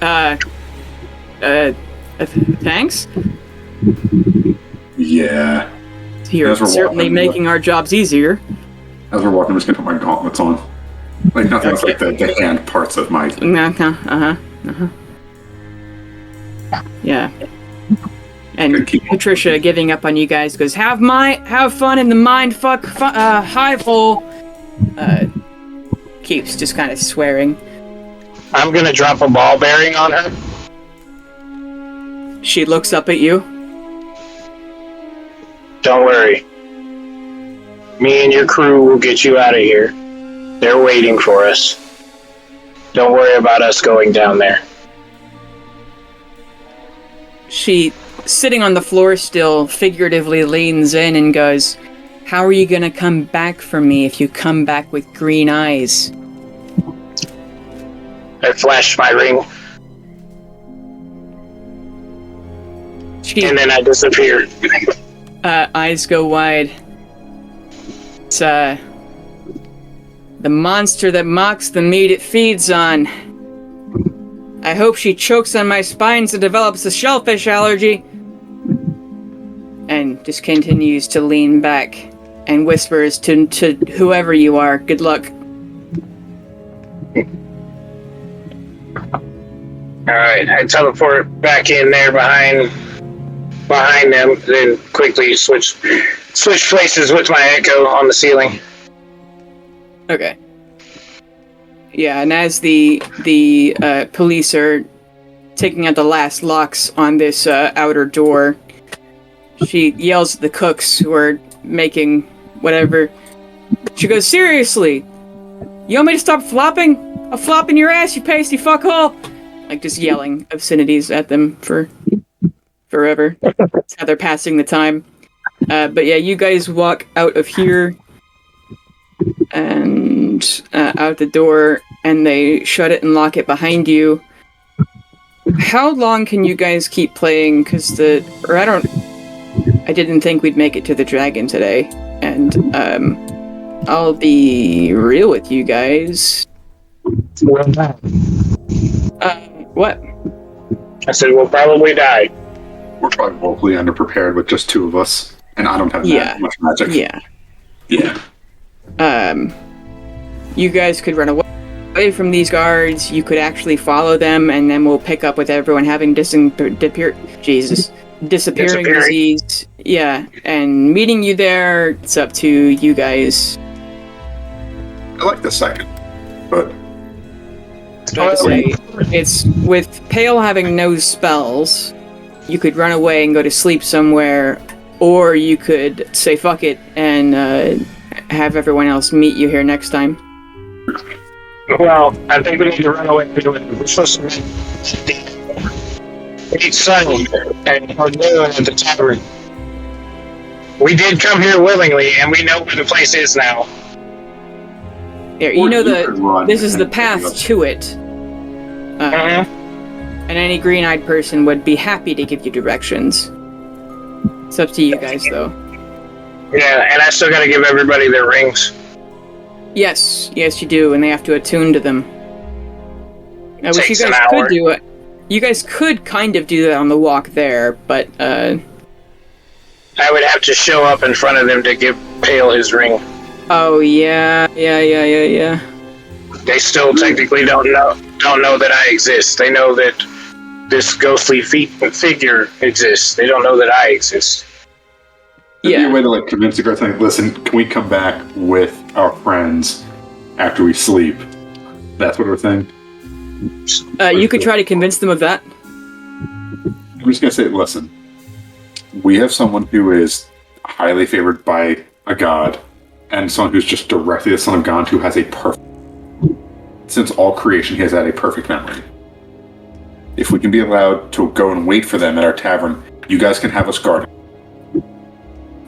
[SPEAKER 1] thanks?
[SPEAKER 2] Yeah.
[SPEAKER 1] You're
[SPEAKER 2] As we're
[SPEAKER 1] certainly
[SPEAKER 2] walking,
[SPEAKER 1] making our jobs easier.
[SPEAKER 2] As we're walking, I'm just gonna put my gauntlets on. Like nothing else, like the hand parts of my.
[SPEAKER 1] Yeah. And Patricia, giving up on you guys, goes, have fun in the mindfuck hive hole. Keeps just kind of swearing.
[SPEAKER 3] I'm gonna drop a ball bearing on her.
[SPEAKER 1] She looks up at you.
[SPEAKER 3] Don't worry. Me and your crew will get you out of here. They're waiting for us. Don't worry about us going down there.
[SPEAKER 1] She, sitting on the floor still, figuratively leans in and goes, how are you gonna come back for me if you come back with green eyes?
[SPEAKER 3] I flashed my ring, and then I disappeared.
[SPEAKER 1] Eyes go wide. It's, the monster that mocks the meat it feeds on. I hope she chokes on my spines and develops a shellfish allergy. And just continues to lean back and whispers to whoever you are, good luck.
[SPEAKER 3] Alright, I teleport back in there behind them, then quickly switch places with my echo on the ceiling.
[SPEAKER 1] Okay. Yeah, and as the police are taking out the last locks on this outer door, she yells at the cooks who are making whatever. She goes, seriously? You want me to stop flopping? I'll flop in your ass, you pasty fuckhole! Like, just yelling obscenities at them for forever. That's how they're passing the time. But yeah, you guys walk out of here and out the door, and they shut it and lock it behind you. How long can you guys keep playing? Because I didn't think we'd make it to the dragon today, and I'll be real with you guys. What?
[SPEAKER 3] I said we'll probably die.
[SPEAKER 2] We're probably woefully underprepared with just two of us, and I don't have that much magic.
[SPEAKER 1] Yeah. You guys could run away from these guards. You could actually follow them, and then we'll pick up with everyone having disappearing disease. Yeah, and meeting you there. It's up to you guys.
[SPEAKER 2] I like the second, but
[SPEAKER 1] it's with Pale having no spells. You could run away and go to sleep somewhere, or you could say fuck it and have everyone else meet you here next time.
[SPEAKER 3] Well, I think we need to run away. We're supposed to meet Sunny and Noon at the tavern. We did come here willingly, and we know where the place is now.
[SPEAKER 1] Here, you know this is the path to it. And any green-eyed person would be happy to give you directions. It's up to you guys, though.
[SPEAKER 3] Yeah, and I still gotta give everybody their rings.
[SPEAKER 1] Yes, you do, and they have to attune to them. I wish you guys could do it. You guys could kind of do that on the walk there, but
[SPEAKER 3] I would have to show up in front of them to give Pale his ring.
[SPEAKER 1] Oh yeah.
[SPEAKER 3] They still technically don't know that I exist. They know that this ghostly figure exists. They don't know that I exist.
[SPEAKER 2] There'd be a way to convince the girl, like, listen, can we come back with our friends after we sleep? That's what we're saying.
[SPEAKER 1] You could try to convince them of that.
[SPEAKER 2] I'm just gonna say, listen, we have someone who is highly favored by a god, and someone who's just directly the son of God, who has a perfect. Since all creation, he has had a perfect memory. If we can be allowed to go and wait for them at our tavern, you guys can have us guarded.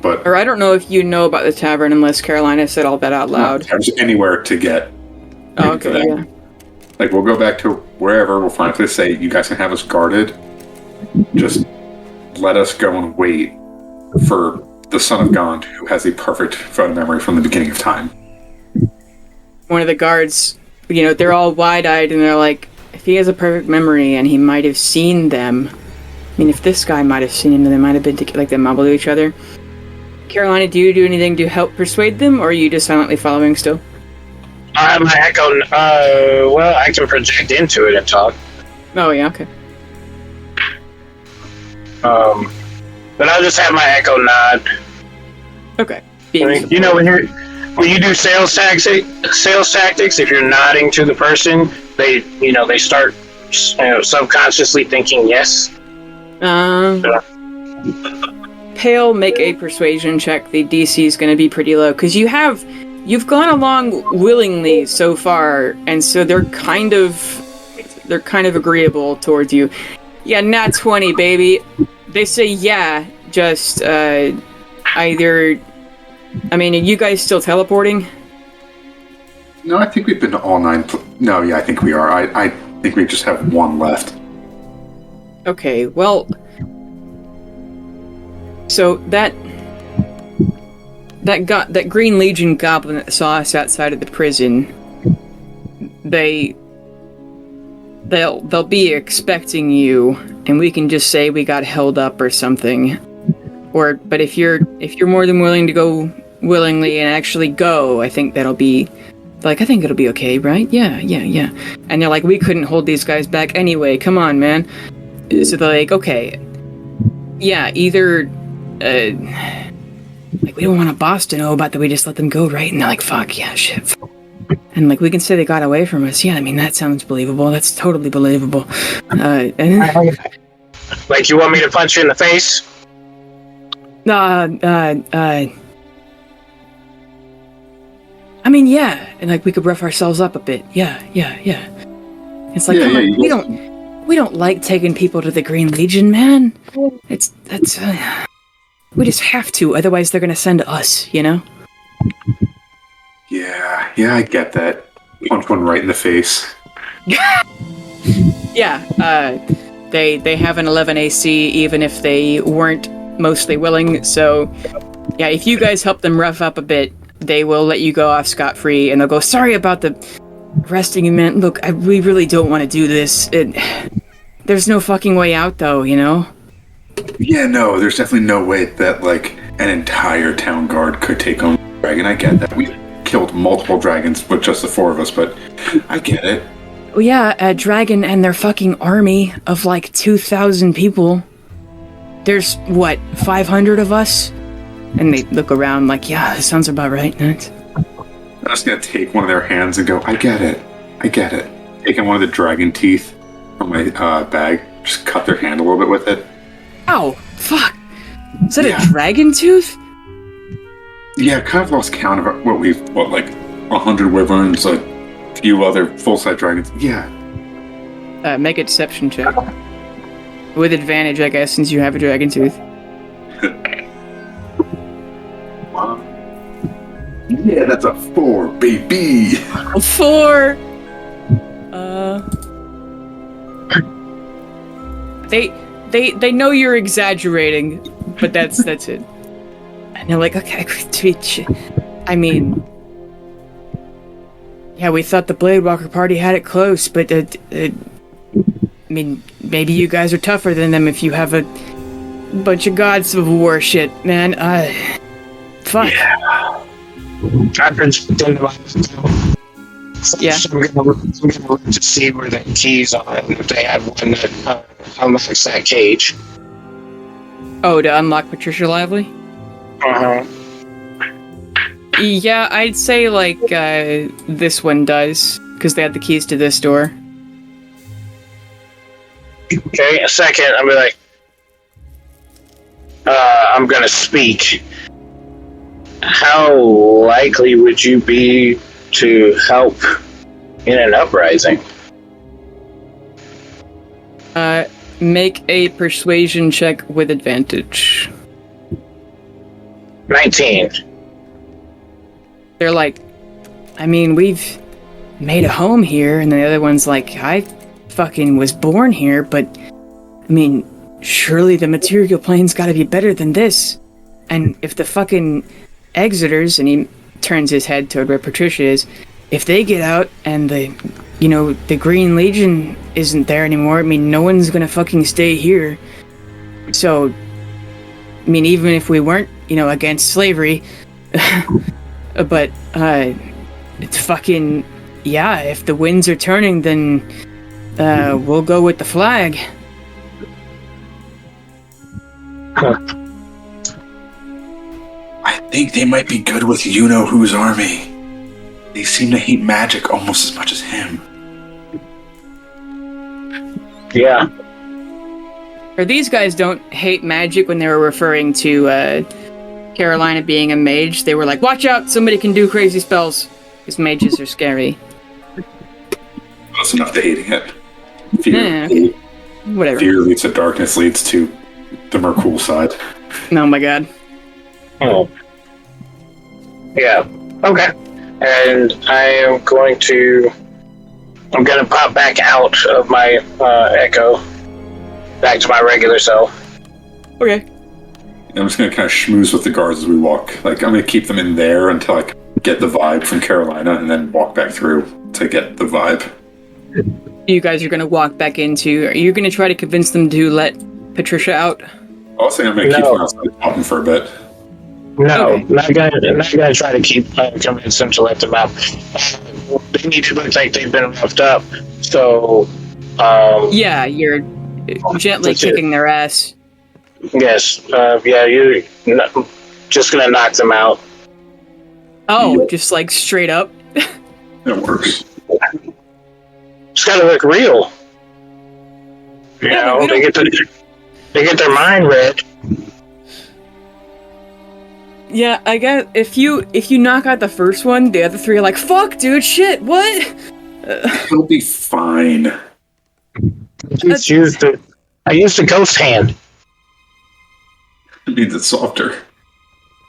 [SPEAKER 2] But
[SPEAKER 1] or I don't know if you know about the tavern unless Carolina said all that out loud.
[SPEAKER 2] There's anywhere to get.
[SPEAKER 1] Oh, okay, yeah.
[SPEAKER 2] Like, we'll go back to wherever, we'll find a place to say, you guys can have us guarded. Just let us go and wait for the son of God, who has a perfect photo memory from the beginning of time.
[SPEAKER 1] One of the guards, they're all wide-eyed and they're like, if he has a perfect memory and he might have seen them, mean, if this guy might have seen him, then they might have been like they mumble to each other. Carolina, do you do anything to help persuade them, or are you just silently following still?
[SPEAKER 3] I have my echo. Well, I can project into it and talk.
[SPEAKER 1] Oh yeah, okay.
[SPEAKER 3] But I'll just have my echo nod.
[SPEAKER 1] Okay.
[SPEAKER 3] You know, when you do sales tactics, if you're nodding to the person, they start subconsciously thinking yes.
[SPEAKER 1] Pale, make a persuasion check. The DC is going to be pretty low because you've gone along willingly so far, and so they're kind of agreeable towards you. Yeah, nat 20, baby. They say yeah, just either. I mean, are you guys still teleporting?
[SPEAKER 2] No, I think we've been to all 9. No, yeah, I think we are. I think we just have 1 left.
[SPEAKER 1] Okay, well. So that Green Legion goblin that saw us outside of the prison, they'll be expecting you, and we can just say we got held up or something. But if you're more than willing to go willingly and actually go, I think that'll be like, I think it'll be okay, right? Yeah. And they're like, we couldn't hold these guys back anyway. Come on, man. So they're like, okay, yeah, either. Like, we don't want a boss to know about that, we just let them go, right? And they're like, fuck, yeah, shit. And, like, we can say they got away from us. Yeah, I mean, that sounds believable. That's totally believable. Like,
[SPEAKER 3] you want me to punch you in the face?
[SPEAKER 1] I mean, yeah. And, like, we could rough ourselves up a bit. Yeah. It's like, come on, we don't like taking people to the Green Legion, man. We just have to, otherwise they're gonna send us, you know?
[SPEAKER 2] Yeah, I get that. Punch one right in the face.
[SPEAKER 1] Yeah, they have an 11 AC even if they weren't mostly willing, so yeah, if you guys help them rough up a bit, they will let you go off scot-free, and they'll go, sorry about the arresting you, man. Look, we really don't want to do this. There's no fucking way out, though, you know?
[SPEAKER 2] Yeah, no, there's definitely no way that, like, an entire town guard could take on a dragon. I get that. We killed multiple dragons with just the 4 of us, but I get it.
[SPEAKER 1] Well, yeah, a dragon and their fucking army of, like, 2,000 people. There's, 500 of us? And they look around like, yeah, that sounds about right.
[SPEAKER 2] I'm just gonna take one of their hands and go, I get it. Taking one of the dragon teeth from my bag, just cut their hand a little bit with it.
[SPEAKER 1] Ow! Fuck! Is that a dragon tooth?
[SPEAKER 2] Yeah, kind of lost count of like 100 wyverns, like a few other full-size dragons. Yeah.
[SPEAKER 1] Make a deception check. With advantage, I guess, since you have a dragon tooth.
[SPEAKER 2] Yeah, that's a 4, baby!
[SPEAKER 1] A 4! They know you're exaggerating, but that's it. And they're like, okay, I mean, yeah, we thought the Blade Walker party had it close, but I mean, maybe you guys are tougher than them if you have a bunch of God Civil War shit, man. Fuck.
[SPEAKER 3] Yeah. I project into my
[SPEAKER 1] yeah.
[SPEAKER 3] So I'm gonna look to see where the keys are, and if they have one that unlocks that cage.
[SPEAKER 1] Oh, to unlock Patricia Lively?
[SPEAKER 3] Uh-huh.
[SPEAKER 1] Yeah, I'd say, like, this one does, because they had the keys to this door.
[SPEAKER 3] Okay, a second, I'll be like, I'm gonna speak. How likely would you be to help in an uprising?
[SPEAKER 1] Make a persuasion check with advantage.
[SPEAKER 3] 19.
[SPEAKER 1] They're like, I mean, we've made a home here, and the other one's like, I fucking was born here, but, I mean, surely the material plane's gotta be better than this. And if the fucking Exiters, and he turns his head toward where Patricia is, if they get out and the Green Legion isn't there anymore, I mean, no one's gonna fucking stay here. So, I mean, even if we weren't, against slavery, but, it's fucking, yeah, if the winds are turning, then, we'll go with the flag.
[SPEAKER 4] I think they might be good with you-know-whose army. They seem to hate magic almost as much as him.
[SPEAKER 3] Yeah.
[SPEAKER 1] Or these guys don't hate magic when they were referring to Carolina being a mage. They were like, watch out, somebody can do crazy spells. Because mages are scary.
[SPEAKER 2] Close enough to hating it. Fear,
[SPEAKER 1] Okay. Whatever.
[SPEAKER 2] fear leads to darkness, leads to the Mercool side.
[SPEAKER 1] Oh my god.
[SPEAKER 3] Oh. Yeah. Okay. And I'm gonna pop back out of my echo, back to my regular self.
[SPEAKER 1] Okay.
[SPEAKER 2] I'm just going to kind of schmooze with the guards as we walk. Like, I'm going to keep them in there until I get the vibe from Carolina and then walk back through to get the vibe.
[SPEAKER 1] You guys are going to walk back into... Are you going to try to convince them to let Patricia out?
[SPEAKER 2] I'll say I'm going to keep them outside talking for a bit.
[SPEAKER 3] No,
[SPEAKER 1] Okay.
[SPEAKER 3] not gonna try to keep convince them to let them out. They need to look like they've been roughed up. So,
[SPEAKER 1] Yeah, you're gently
[SPEAKER 3] That's it.
[SPEAKER 1] kicking their ass.
[SPEAKER 3] yes, yeah, you're just gonna knock them out.
[SPEAKER 1] Oh, just like straight up?
[SPEAKER 2] It works.
[SPEAKER 3] It's gotta look real. You
[SPEAKER 1] Yeah,
[SPEAKER 3] know,
[SPEAKER 1] we
[SPEAKER 3] they get their mind read.
[SPEAKER 1] Yeah, I guess if you knock out the first one, the other three are like, fuck, dude, shit, what?
[SPEAKER 2] He'll be fine.
[SPEAKER 3] I used the ghost hand.
[SPEAKER 2] It means it's softer.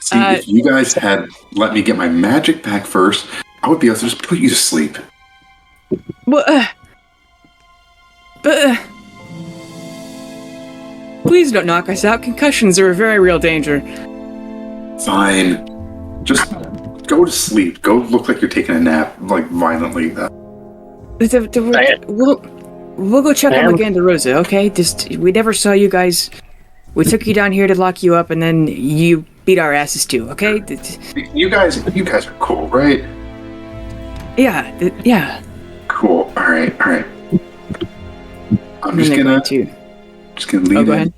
[SPEAKER 2] See,
[SPEAKER 1] Uh,
[SPEAKER 2] if you guys had let me get my magic back first, I would be able to just put you to sleep.
[SPEAKER 1] But, please don't knock us out. Concussions are a very real danger.
[SPEAKER 2] Fine. Just go to sleep. Go look like you're taking a nap, like violently.
[SPEAKER 1] We'll go check on Maganda Rosa, okay? We never saw you guys. We took you down here to lock you up, and then you beat our asses too, okay?
[SPEAKER 2] You guys are cool, right?
[SPEAKER 1] Yeah.
[SPEAKER 2] Cool. All right. I'm just
[SPEAKER 1] And they're
[SPEAKER 2] gonna
[SPEAKER 1] going to-
[SPEAKER 2] lean
[SPEAKER 1] Oh, go
[SPEAKER 2] in.
[SPEAKER 1] ahead.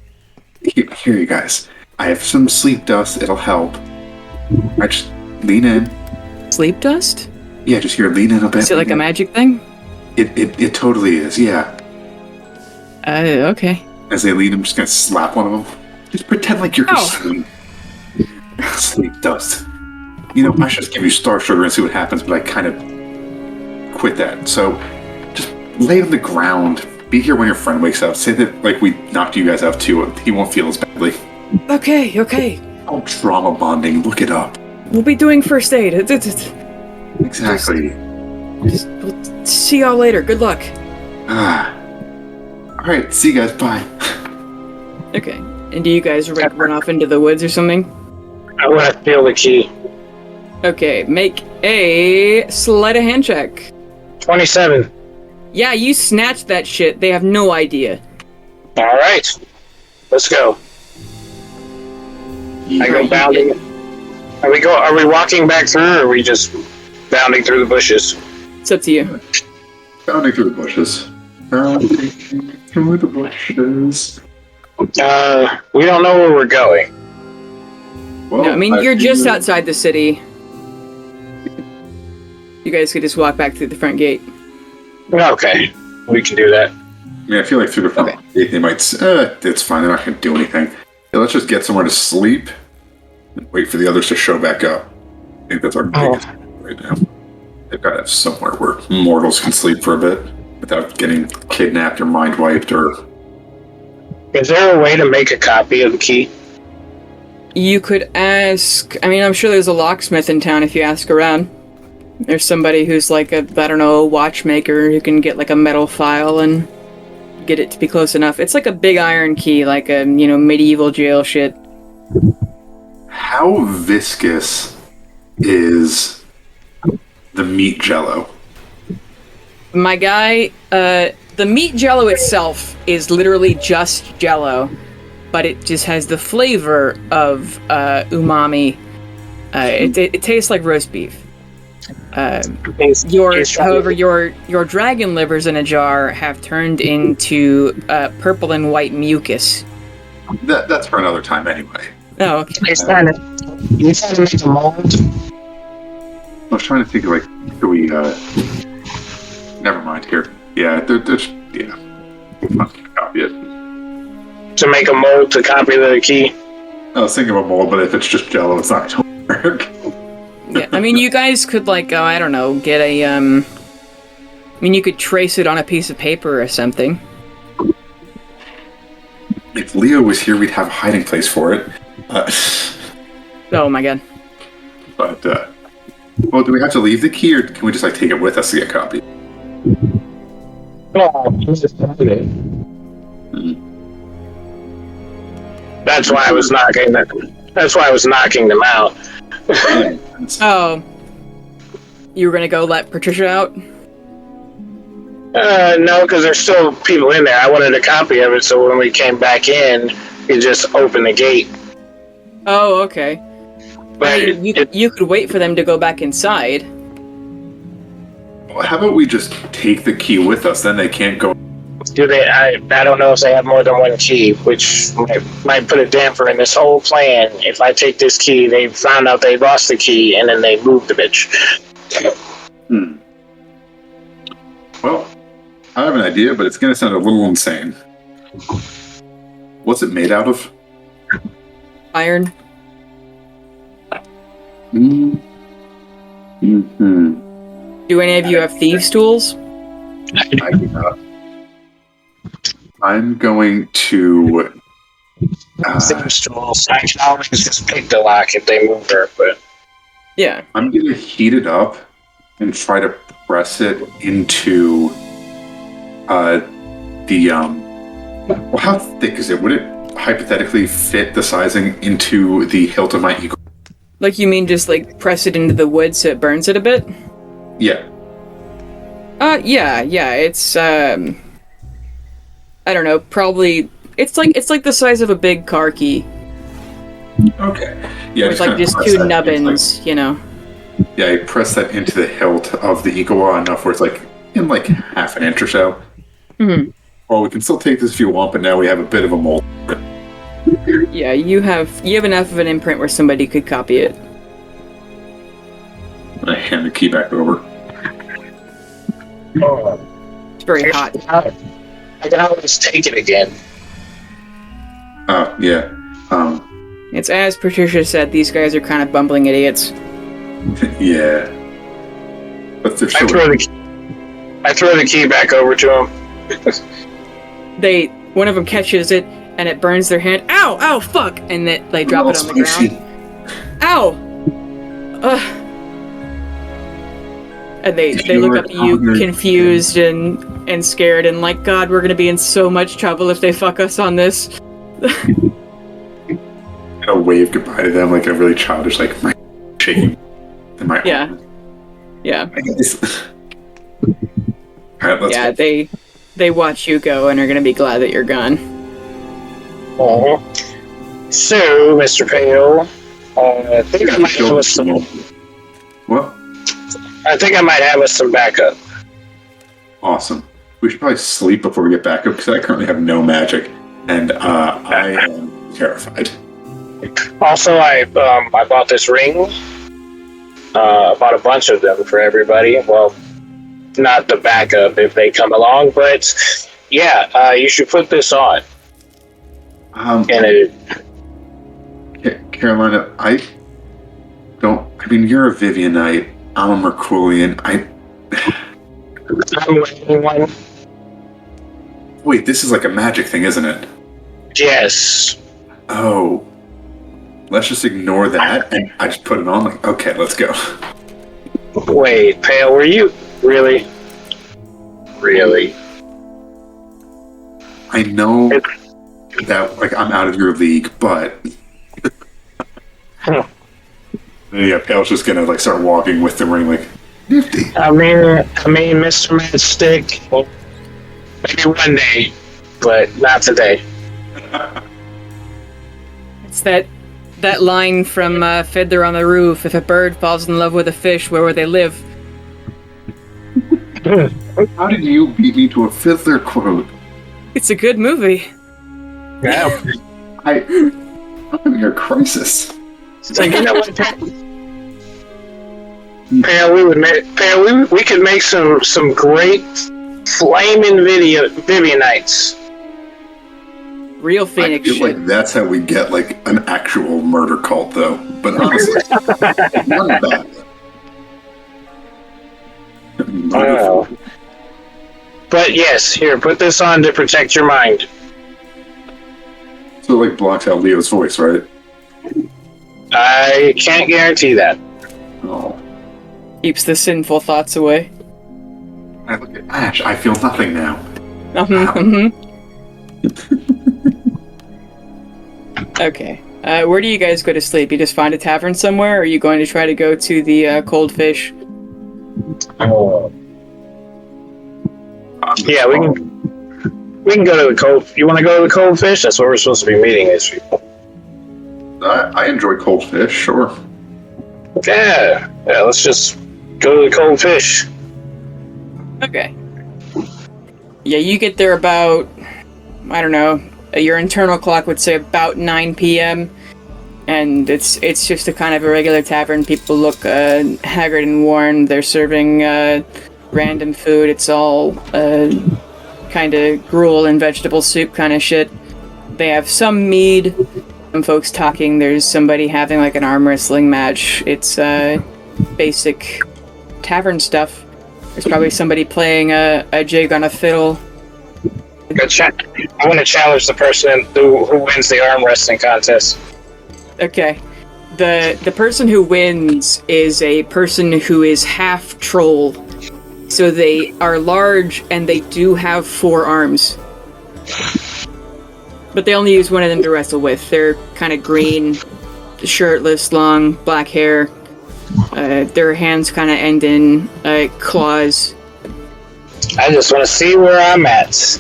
[SPEAKER 2] Here, you guys. I have some sleep dust. It'll help. I just lean in.
[SPEAKER 1] Sleep dust?
[SPEAKER 2] Yeah, just here, lean in a bit.
[SPEAKER 1] Is it like a magic thing?
[SPEAKER 2] It totally is. Yeah.
[SPEAKER 1] Okay.
[SPEAKER 2] As they lean, I'm just gonna slap one of them. Just pretend like you're
[SPEAKER 1] Ow.
[SPEAKER 2] asleep. Sleep dust. I should just give you star sugar and see what happens, but I kind of quit that. So, just lay on the ground. Be here when your friend wakes up. Say that like we knocked you guys out too. He won't feel as badly.
[SPEAKER 1] Okay.
[SPEAKER 2] Oh, trauma bonding. Look it up.
[SPEAKER 1] We'll be doing first aid.
[SPEAKER 2] Exactly.
[SPEAKER 1] We'll see y'all later. Good luck.
[SPEAKER 2] All right. See you guys. Bye.
[SPEAKER 1] Okay. And do you guys run off into the woods or something?
[SPEAKER 3] I want to feel the key.
[SPEAKER 1] Okay, make a sleight of hand check.
[SPEAKER 3] 27.
[SPEAKER 1] Yeah, you snatched that shit. They have no idea.
[SPEAKER 3] All right, let's go. I go bounding. Are we walking back through, or are we just bounding through the bushes?
[SPEAKER 1] It's up to you.
[SPEAKER 2] Bounding through the bushes. Bounding through the bushes.
[SPEAKER 3] We don't know where we're going.
[SPEAKER 2] Well,
[SPEAKER 1] No, I mean, you're just
[SPEAKER 2] figured-
[SPEAKER 1] outside the city. You guys could just walk back through the front gate.
[SPEAKER 3] Okay, we can do that.
[SPEAKER 2] I mean, I feel like through the front gate they might say, it's fine, they're not going to do anything. Yeah, let's just get somewhere to sleep and wait for the others to show back up. I think that's our biggest problem right now. They've got to have somewhere where mortals can sleep for a bit without getting kidnapped or mind wiped or...
[SPEAKER 3] Is there a way to make a copy of the key?
[SPEAKER 1] You could ask... I mean, I'm sure there's a locksmith in town if you ask around. There's somebody who's like a watchmaker who can get like a metal file and get it to be close enough. It's like a big iron key, like a, medieval jail shit.
[SPEAKER 2] How viscous is the meat jello?
[SPEAKER 1] My guy, the meat jello itself is literally just jello. but it just has the flavor of umami. It tastes like roast beef. However, your dragon livers in a jar have turned into purple and white mucus.
[SPEAKER 2] That's for another time anyway.
[SPEAKER 1] Oh, okay.
[SPEAKER 3] You trying to make a mold?
[SPEAKER 2] I was trying to think of like, do we? Never mind. Here, yeah, there's yeah. I'll copy it.
[SPEAKER 3] To make a mold to copy the key?
[SPEAKER 2] I was thinking of a mold, but if it's just Jello, it's not going to work.
[SPEAKER 1] Yeah, I mean, you guys could like, I don't know, get a I mean, you could trace it on a piece of paper or something.
[SPEAKER 2] If Leo was here, we'd have a hiding place for it.
[SPEAKER 1] Oh my god.
[SPEAKER 2] But well, do we have to leave the key, or can we just like take it with us to get a copy?
[SPEAKER 3] Oh, Jesus. That's why I was knocking them out.
[SPEAKER 1] Oh. You were gonna go let Patricia out?
[SPEAKER 3] No, because there's still people in there. I wanted a copy of it, so when we came back in, you just open the gate.
[SPEAKER 1] Oh, okay.
[SPEAKER 3] But
[SPEAKER 1] I mean, you could wait for them to go back inside.
[SPEAKER 2] Well, how about we just take the key with us? Then they can't go.
[SPEAKER 3] do they? I don't know if they have more than one key, which might put a damper in this whole plan. If I take this key, they found out they lost the key, and then they moved the bitch.
[SPEAKER 2] Well, I have an idea, but it's going to sound a little insane. What's it made out of?
[SPEAKER 1] Iron.
[SPEAKER 2] Mm-hmm.
[SPEAKER 1] Do any of you have thieves' tools?
[SPEAKER 2] I do not. I'm going to.
[SPEAKER 3] Seems tools. I can always just pick the lock if they move her, but
[SPEAKER 1] Yeah.
[SPEAKER 2] I'm going to heat it up and try to press it into well, how thick is it? Would it hypothetically fit the sizing into the hilt of my eagle?
[SPEAKER 1] Like, you mean just, like, press it into the wood so it burns it a bit?
[SPEAKER 2] Yeah.
[SPEAKER 1] Yeah, it's, I don't know, probably, it's like the size of a big car key.
[SPEAKER 2] Okay. Yeah.
[SPEAKER 1] With, like, just two nubbins, you know.
[SPEAKER 2] Yeah, I press that into the hilt of the eagle enough where it's, like, in, like, half an inch or so.
[SPEAKER 1] Mm-hmm.
[SPEAKER 2] Well, we can still take this if you want, but now we have a bit of a mold.
[SPEAKER 1] Yeah, you have enough of an imprint where somebody could copy it.
[SPEAKER 2] I hand the key back over.
[SPEAKER 1] It's very hot.
[SPEAKER 3] I can always take it again.
[SPEAKER 2] Oh, yeah.
[SPEAKER 1] It's as Patricia said, these guys are kind of bumbling idiots.
[SPEAKER 2] Yeah. But they're
[SPEAKER 3] I throw the key back over to them.
[SPEAKER 1] One of them catches it, and it burns their hand. Ow! Ow! Fuck! And they drop it on the ground. Ow! And they look up at you, confused and scared, and like, God, we're gonna be in so much trouble if they fuck us on this.
[SPEAKER 2] I'll wave goodbye to them like a really childish, like, my shaking in my arm.
[SPEAKER 1] Yeah.
[SPEAKER 2] Alright, let's go.
[SPEAKER 1] They watch you go and are gonna be glad that you're gone.
[SPEAKER 3] So, Mr. Pale, I think I might have us some.
[SPEAKER 2] What?
[SPEAKER 3] I think I might have us some backup.
[SPEAKER 2] Awesome. We should probably sleep before we get back up because I currently have no magic, and I am terrified.
[SPEAKER 3] Also, I bought this ring. I bought a bunch of them for everybody. Well, not the backup if they come along, but yeah, you should put this on.
[SPEAKER 2] Carolina, you're a Vivianite. I'm a Merculian.
[SPEAKER 3] I'm wearing one.
[SPEAKER 2] Wait, this is like a magic thing, isn't it?
[SPEAKER 3] Yes.
[SPEAKER 2] Oh. Let's just ignore that, and I just put it on, like, okay, let's go.
[SPEAKER 3] Wait, Pale, were you really? Really?
[SPEAKER 2] I know that, like, I'm out of your league, but... Yeah, Pale's just gonna, like, start walking with the ring, like, nifty.
[SPEAKER 3] I mean, Mr. Matchstick, maybe one day, but not today.
[SPEAKER 1] It's that line from Fiddler on the Roof. If a bird falls in love with a fish, where would they live?
[SPEAKER 2] How did you beat me to a Fiddler quote?
[SPEAKER 1] It's a good movie.
[SPEAKER 3] Yeah.
[SPEAKER 2] I'm having a crisis.
[SPEAKER 3] So you know what, Pale, we could make some great flaming Vivianites.
[SPEAKER 1] Real
[SPEAKER 2] I
[SPEAKER 1] Phoenix
[SPEAKER 2] feel
[SPEAKER 1] shit.
[SPEAKER 2] like that's how we get like an actual murder cult, though. But honestly, none of that.
[SPEAKER 3] Oh. But yes, here, put this on to protect your mind.
[SPEAKER 2] So like blocks out Leo's voice, right?
[SPEAKER 3] I can't guarantee that.
[SPEAKER 2] Oh.
[SPEAKER 1] Keeps the sinful thoughts away.
[SPEAKER 2] I look at Ash. I feel nothing now.
[SPEAKER 1] Okay. Where do you guys go to sleep? You just find a tavern somewhere, or are you going to try to go to the Cold Fish?
[SPEAKER 3] Oh. Yeah, we can go to the cold. You want to go to the Cold Fish? That's where we're supposed to be meeting these people.
[SPEAKER 2] I enjoy cold fish, sure.
[SPEAKER 3] Yeah. Let's just go to the Cold Fish.
[SPEAKER 1] Okay. Yeah, you get there about, I don't know, your internal clock would say about 9 p.m. And it's just a kind of a regular tavern. People look haggard and worn. They're serving random food. It's all kind of gruel and vegetable soup kind of shit. They have some mead, some folks talking. There's somebody having like an arm wrestling match. It's basic tavern stuff. There's probably somebody playing a jig on a fiddle.
[SPEAKER 3] I want to challenge the person who wins the arm wrestling contest.
[SPEAKER 1] Okay. The person who wins is a person who is half troll. So they are large and they do have 4 arms. But they only use one of them to wrestle with. They're kind of green, shirtless, long, black hair. Their hands kind of end in claws.
[SPEAKER 3] I just want to see where I'm at.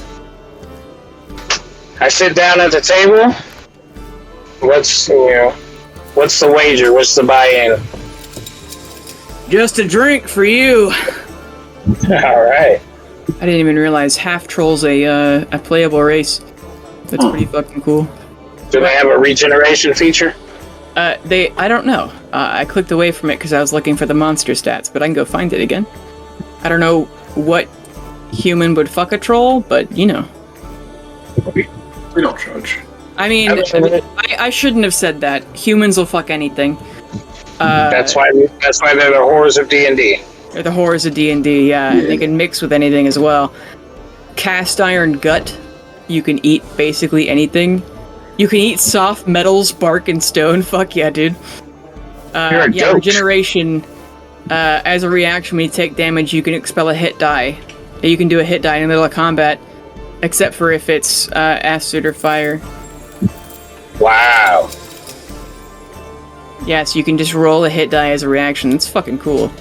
[SPEAKER 3] I sit down at the table. What's the wager? What's the buy-in?
[SPEAKER 1] Just a drink for you.
[SPEAKER 3] All right.
[SPEAKER 1] I didn't even realize half troll's a playable race. That's pretty fucking cool.
[SPEAKER 3] Do they have a regeneration feature?
[SPEAKER 1] I don't know. I clicked away from it because I was looking for the monster stats, but I can go find it again. I don't know what human would fuck a troll, but you know.
[SPEAKER 2] We don't judge.
[SPEAKER 1] I mean, I shouldn't have said that. Humans will fuck anything.
[SPEAKER 3] That's why they're the horrors of D&D.
[SPEAKER 1] They're the horrors of D&D, yeah. And they can mix with anything as well. Cast iron gut. You can eat basically anything. You can eat soft metals, bark, and stone. Fuck yeah, dude.
[SPEAKER 3] You're a goat.
[SPEAKER 1] Regeneration. As a reaction, when you take damage, you can expel a hit die. You can do a hit die in the middle of combat, except for if it's acid or fire.
[SPEAKER 3] Wow.
[SPEAKER 1] Yeah, so you can just roll a hit die as a reaction. It's fucking cool.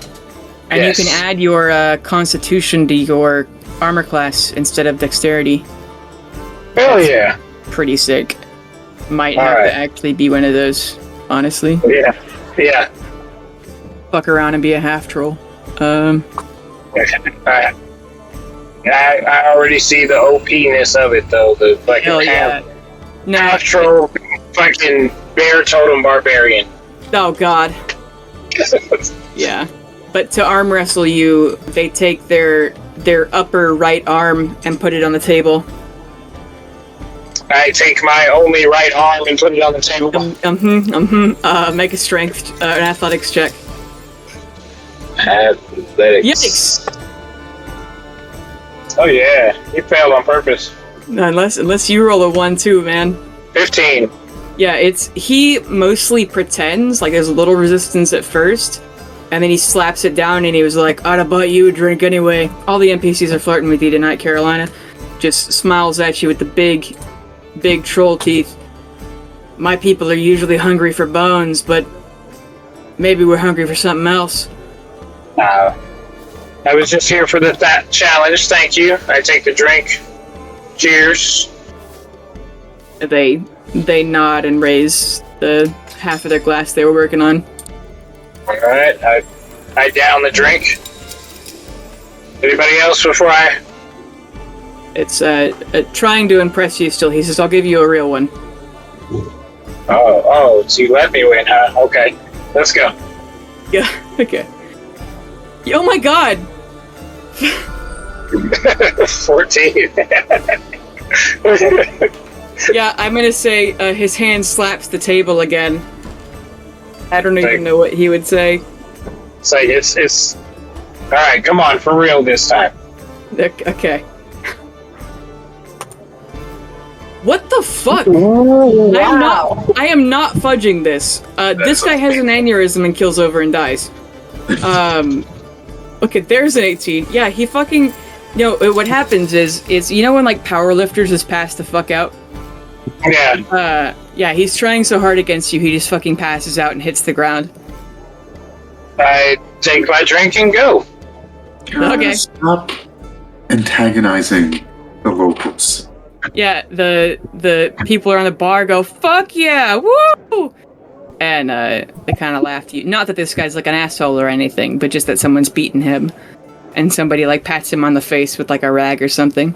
[SPEAKER 1] And
[SPEAKER 3] Yes.
[SPEAKER 1] you can add your constitution to your armor class instead of dexterity.
[SPEAKER 3] Hell yeah.
[SPEAKER 1] Pretty sick. Might
[SPEAKER 3] All
[SPEAKER 1] have
[SPEAKER 3] right.
[SPEAKER 1] to actually be one of those, honestly.
[SPEAKER 3] Yeah.
[SPEAKER 1] Fuck around and be a half troll.
[SPEAKER 3] I already see the OP-ness of it, though. The fucking
[SPEAKER 1] Hell yeah. No.
[SPEAKER 3] natural fucking bear totem barbarian.
[SPEAKER 1] Oh god. Yeah. But to arm wrestle you, they take their upper right arm and put it on the table.
[SPEAKER 3] I take my only right arm and put it on the table.
[SPEAKER 1] Make a strength, an athletics check.
[SPEAKER 3] Athletics.
[SPEAKER 1] Yikes!
[SPEAKER 3] Oh yeah, you failed on purpose.
[SPEAKER 1] Unless you roll a 1 too, man.
[SPEAKER 3] 15.
[SPEAKER 1] Yeah, he mostly pretends, like there's a little resistance at first, and then he slaps it down and he was like, I'd have bought you a drink anyway. All the NPCs are flirting with you tonight, Carolina. Just smiles at you with the big troll teeth. My people are usually hungry for bones, but maybe we're hungry for something else.
[SPEAKER 3] I was just here for that challenge, thank you. I take the drink. Cheers.
[SPEAKER 1] They They nod and raise the half of their glass they were working on.
[SPEAKER 3] Alright, I down the drink. Anybody else before I...
[SPEAKER 1] It's trying to impress you still. He says, I'll give you a real one.
[SPEAKER 3] Oh, so you let me win, huh? Okay, let's go.
[SPEAKER 1] Yeah, okay. Oh my god!
[SPEAKER 3] 14.
[SPEAKER 1] Yeah, I'm gonna say his hand slaps the table again. I don't even know what he would say.
[SPEAKER 3] So it's... Alright, come on, for real this time.
[SPEAKER 1] Okay. What the fuck?
[SPEAKER 3] Ooh,
[SPEAKER 1] I am not fudging this. This guy has an aneurysm and kills over and dies. Okay, there's an 18. Yeah, he fucking... what happens is when, like, powerlifters just pass the fuck out?
[SPEAKER 3] Yeah.
[SPEAKER 1] Yeah, he's trying so hard against you, he just fucking passes out and hits the ground.
[SPEAKER 3] I take my drink and go.
[SPEAKER 1] Okay.
[SPEAKER 2] Stop antagonizing the locals.
[SPEAKER 1] Yeah, the people around the bar go, fuck yeah, woo! And they kind of laugh at you. Not that this guy's like an asshole or anything, but just that someone's beaten him. And somebody like pats him on the face with like a rag or something.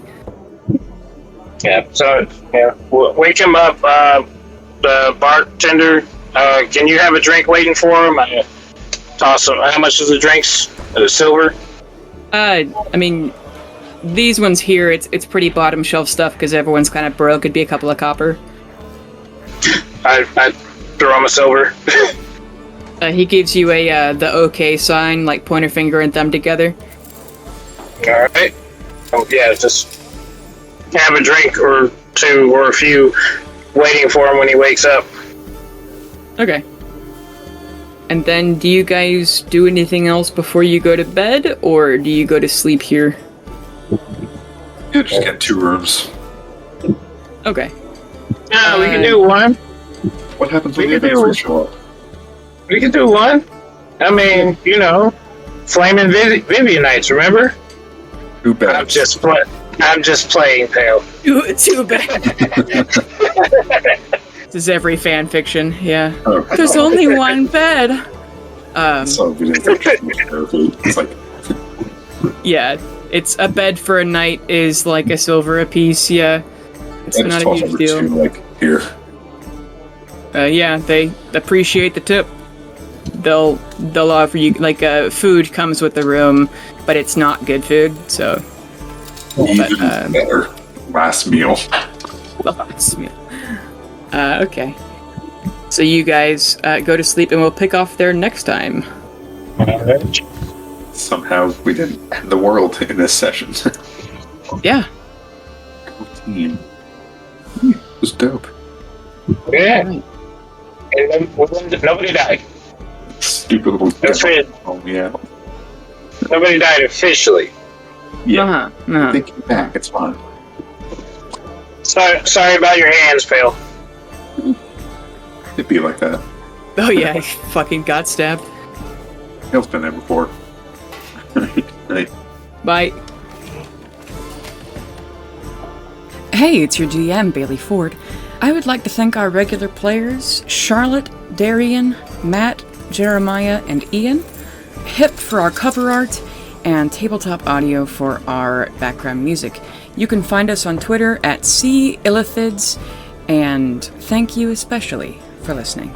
[SPEAKER 3] Yeah, so, wake him up, the bartender. Can you have a drink waiting for him? I toss him. How much is the drinks? Silver?
[SPEAKER 1] I mean, these ones here, it's pretty bottom shelf stuff because everyone's kind of broke. It'd be a couple of copper.
[SPEAKER 3] I throw him a silver.
[SPEAKER 1] He gives you the okay sign, like pointer finger and thumb together.
[SPEAKER 3] Alright. Oh, yeah, just have a drink or two or a few waiting for him when he wakes up.
[SPEAKER 1] Okay. And then, do you guys do anything else before you go to bed, or do you go to sleep here?
[SPEAKER 2] Yeah, just get 2 rooms.
[SPEAKER 1] Okay.
[SPEAKER 3] Yeah, we can do one.
[SPEAKER 2] What happens when
[SPEAKER 3] We
[SPEAKER 2] the
[SPEAKER 3] can
[SPEAKER 2] others
[SPEAKER 3] do-
[SPEAKER 2] show up?
[SPEAKER 3] We can do one. I mean, Flaming Vivianites, remember?
[SPEAKER 2] Too bad.
[SPEAKER 3] I'm just playing, pal.
[SPEAKER 1] Too bad. This is every fan fiction, yeah.
[SPEAKER 2] Oh,
[SPEAKER 1] There's only one bed.
[SPEAKER 2] So we didn't think it was perfect. It's like,
[SPEAKER 1] Yeah, it's a bed for a night is like a silver apiece, yeah. It's
[SPEAKER 2] I just
[SPEAKER 1] not a
[SPEAKER 2] toss
[SPEAKER 1] huge
[SPEAKER 2] over
[SPEAKER 1] deal.
[SPEAKER 2] 2, like, here.
[SPEAKER 1] Yeah, they appreciate the tip. They'll offer you, like, food comes with the room, but it's not good food, so...
[SPEAKER 2] Even better. Last meal.
[SPEAKER 1] Okay. So you guys go to sleep and we'll pick off there next time.
[SPEAKER 2] Somehow we didn't end the world in this session.
[SPEAKER 1] Yeah.
[SPEAKER 2] Cool team. It was dope.
[SPEAKER 3] Yeah. And then nobody died.
[SPEAKER 2] Stupid little
[SPEAKER 3] That's right.
[SPEAKER 2] Oh, yeah.
[SPEAKER 3] Nobody died officially.
[SPEAKER 2] Yeah.
[SPEAKER 1] Uh-huh.
[SPEAKER 2] Take it back. It's fine.
[SPEAKER 3] Sorry about your hands, pal.
[SPEAKER 2] It'd be like that.
[SPEAKER 1] Oh yeah, he fucking got stabbed.
[SPEAKER 2] Hill's been there before. Right.
[SPEAKER 1] Bye. Hey, it's your GM, Bailey Ford. I would like to thank our regular players, Charlotte, Darian, Matt, Jeremiah, and Ian, Hip for our cover art, and Tabletop Audio for our background music. You can find us on Twitter at @Illithids, and thank you especially for listening.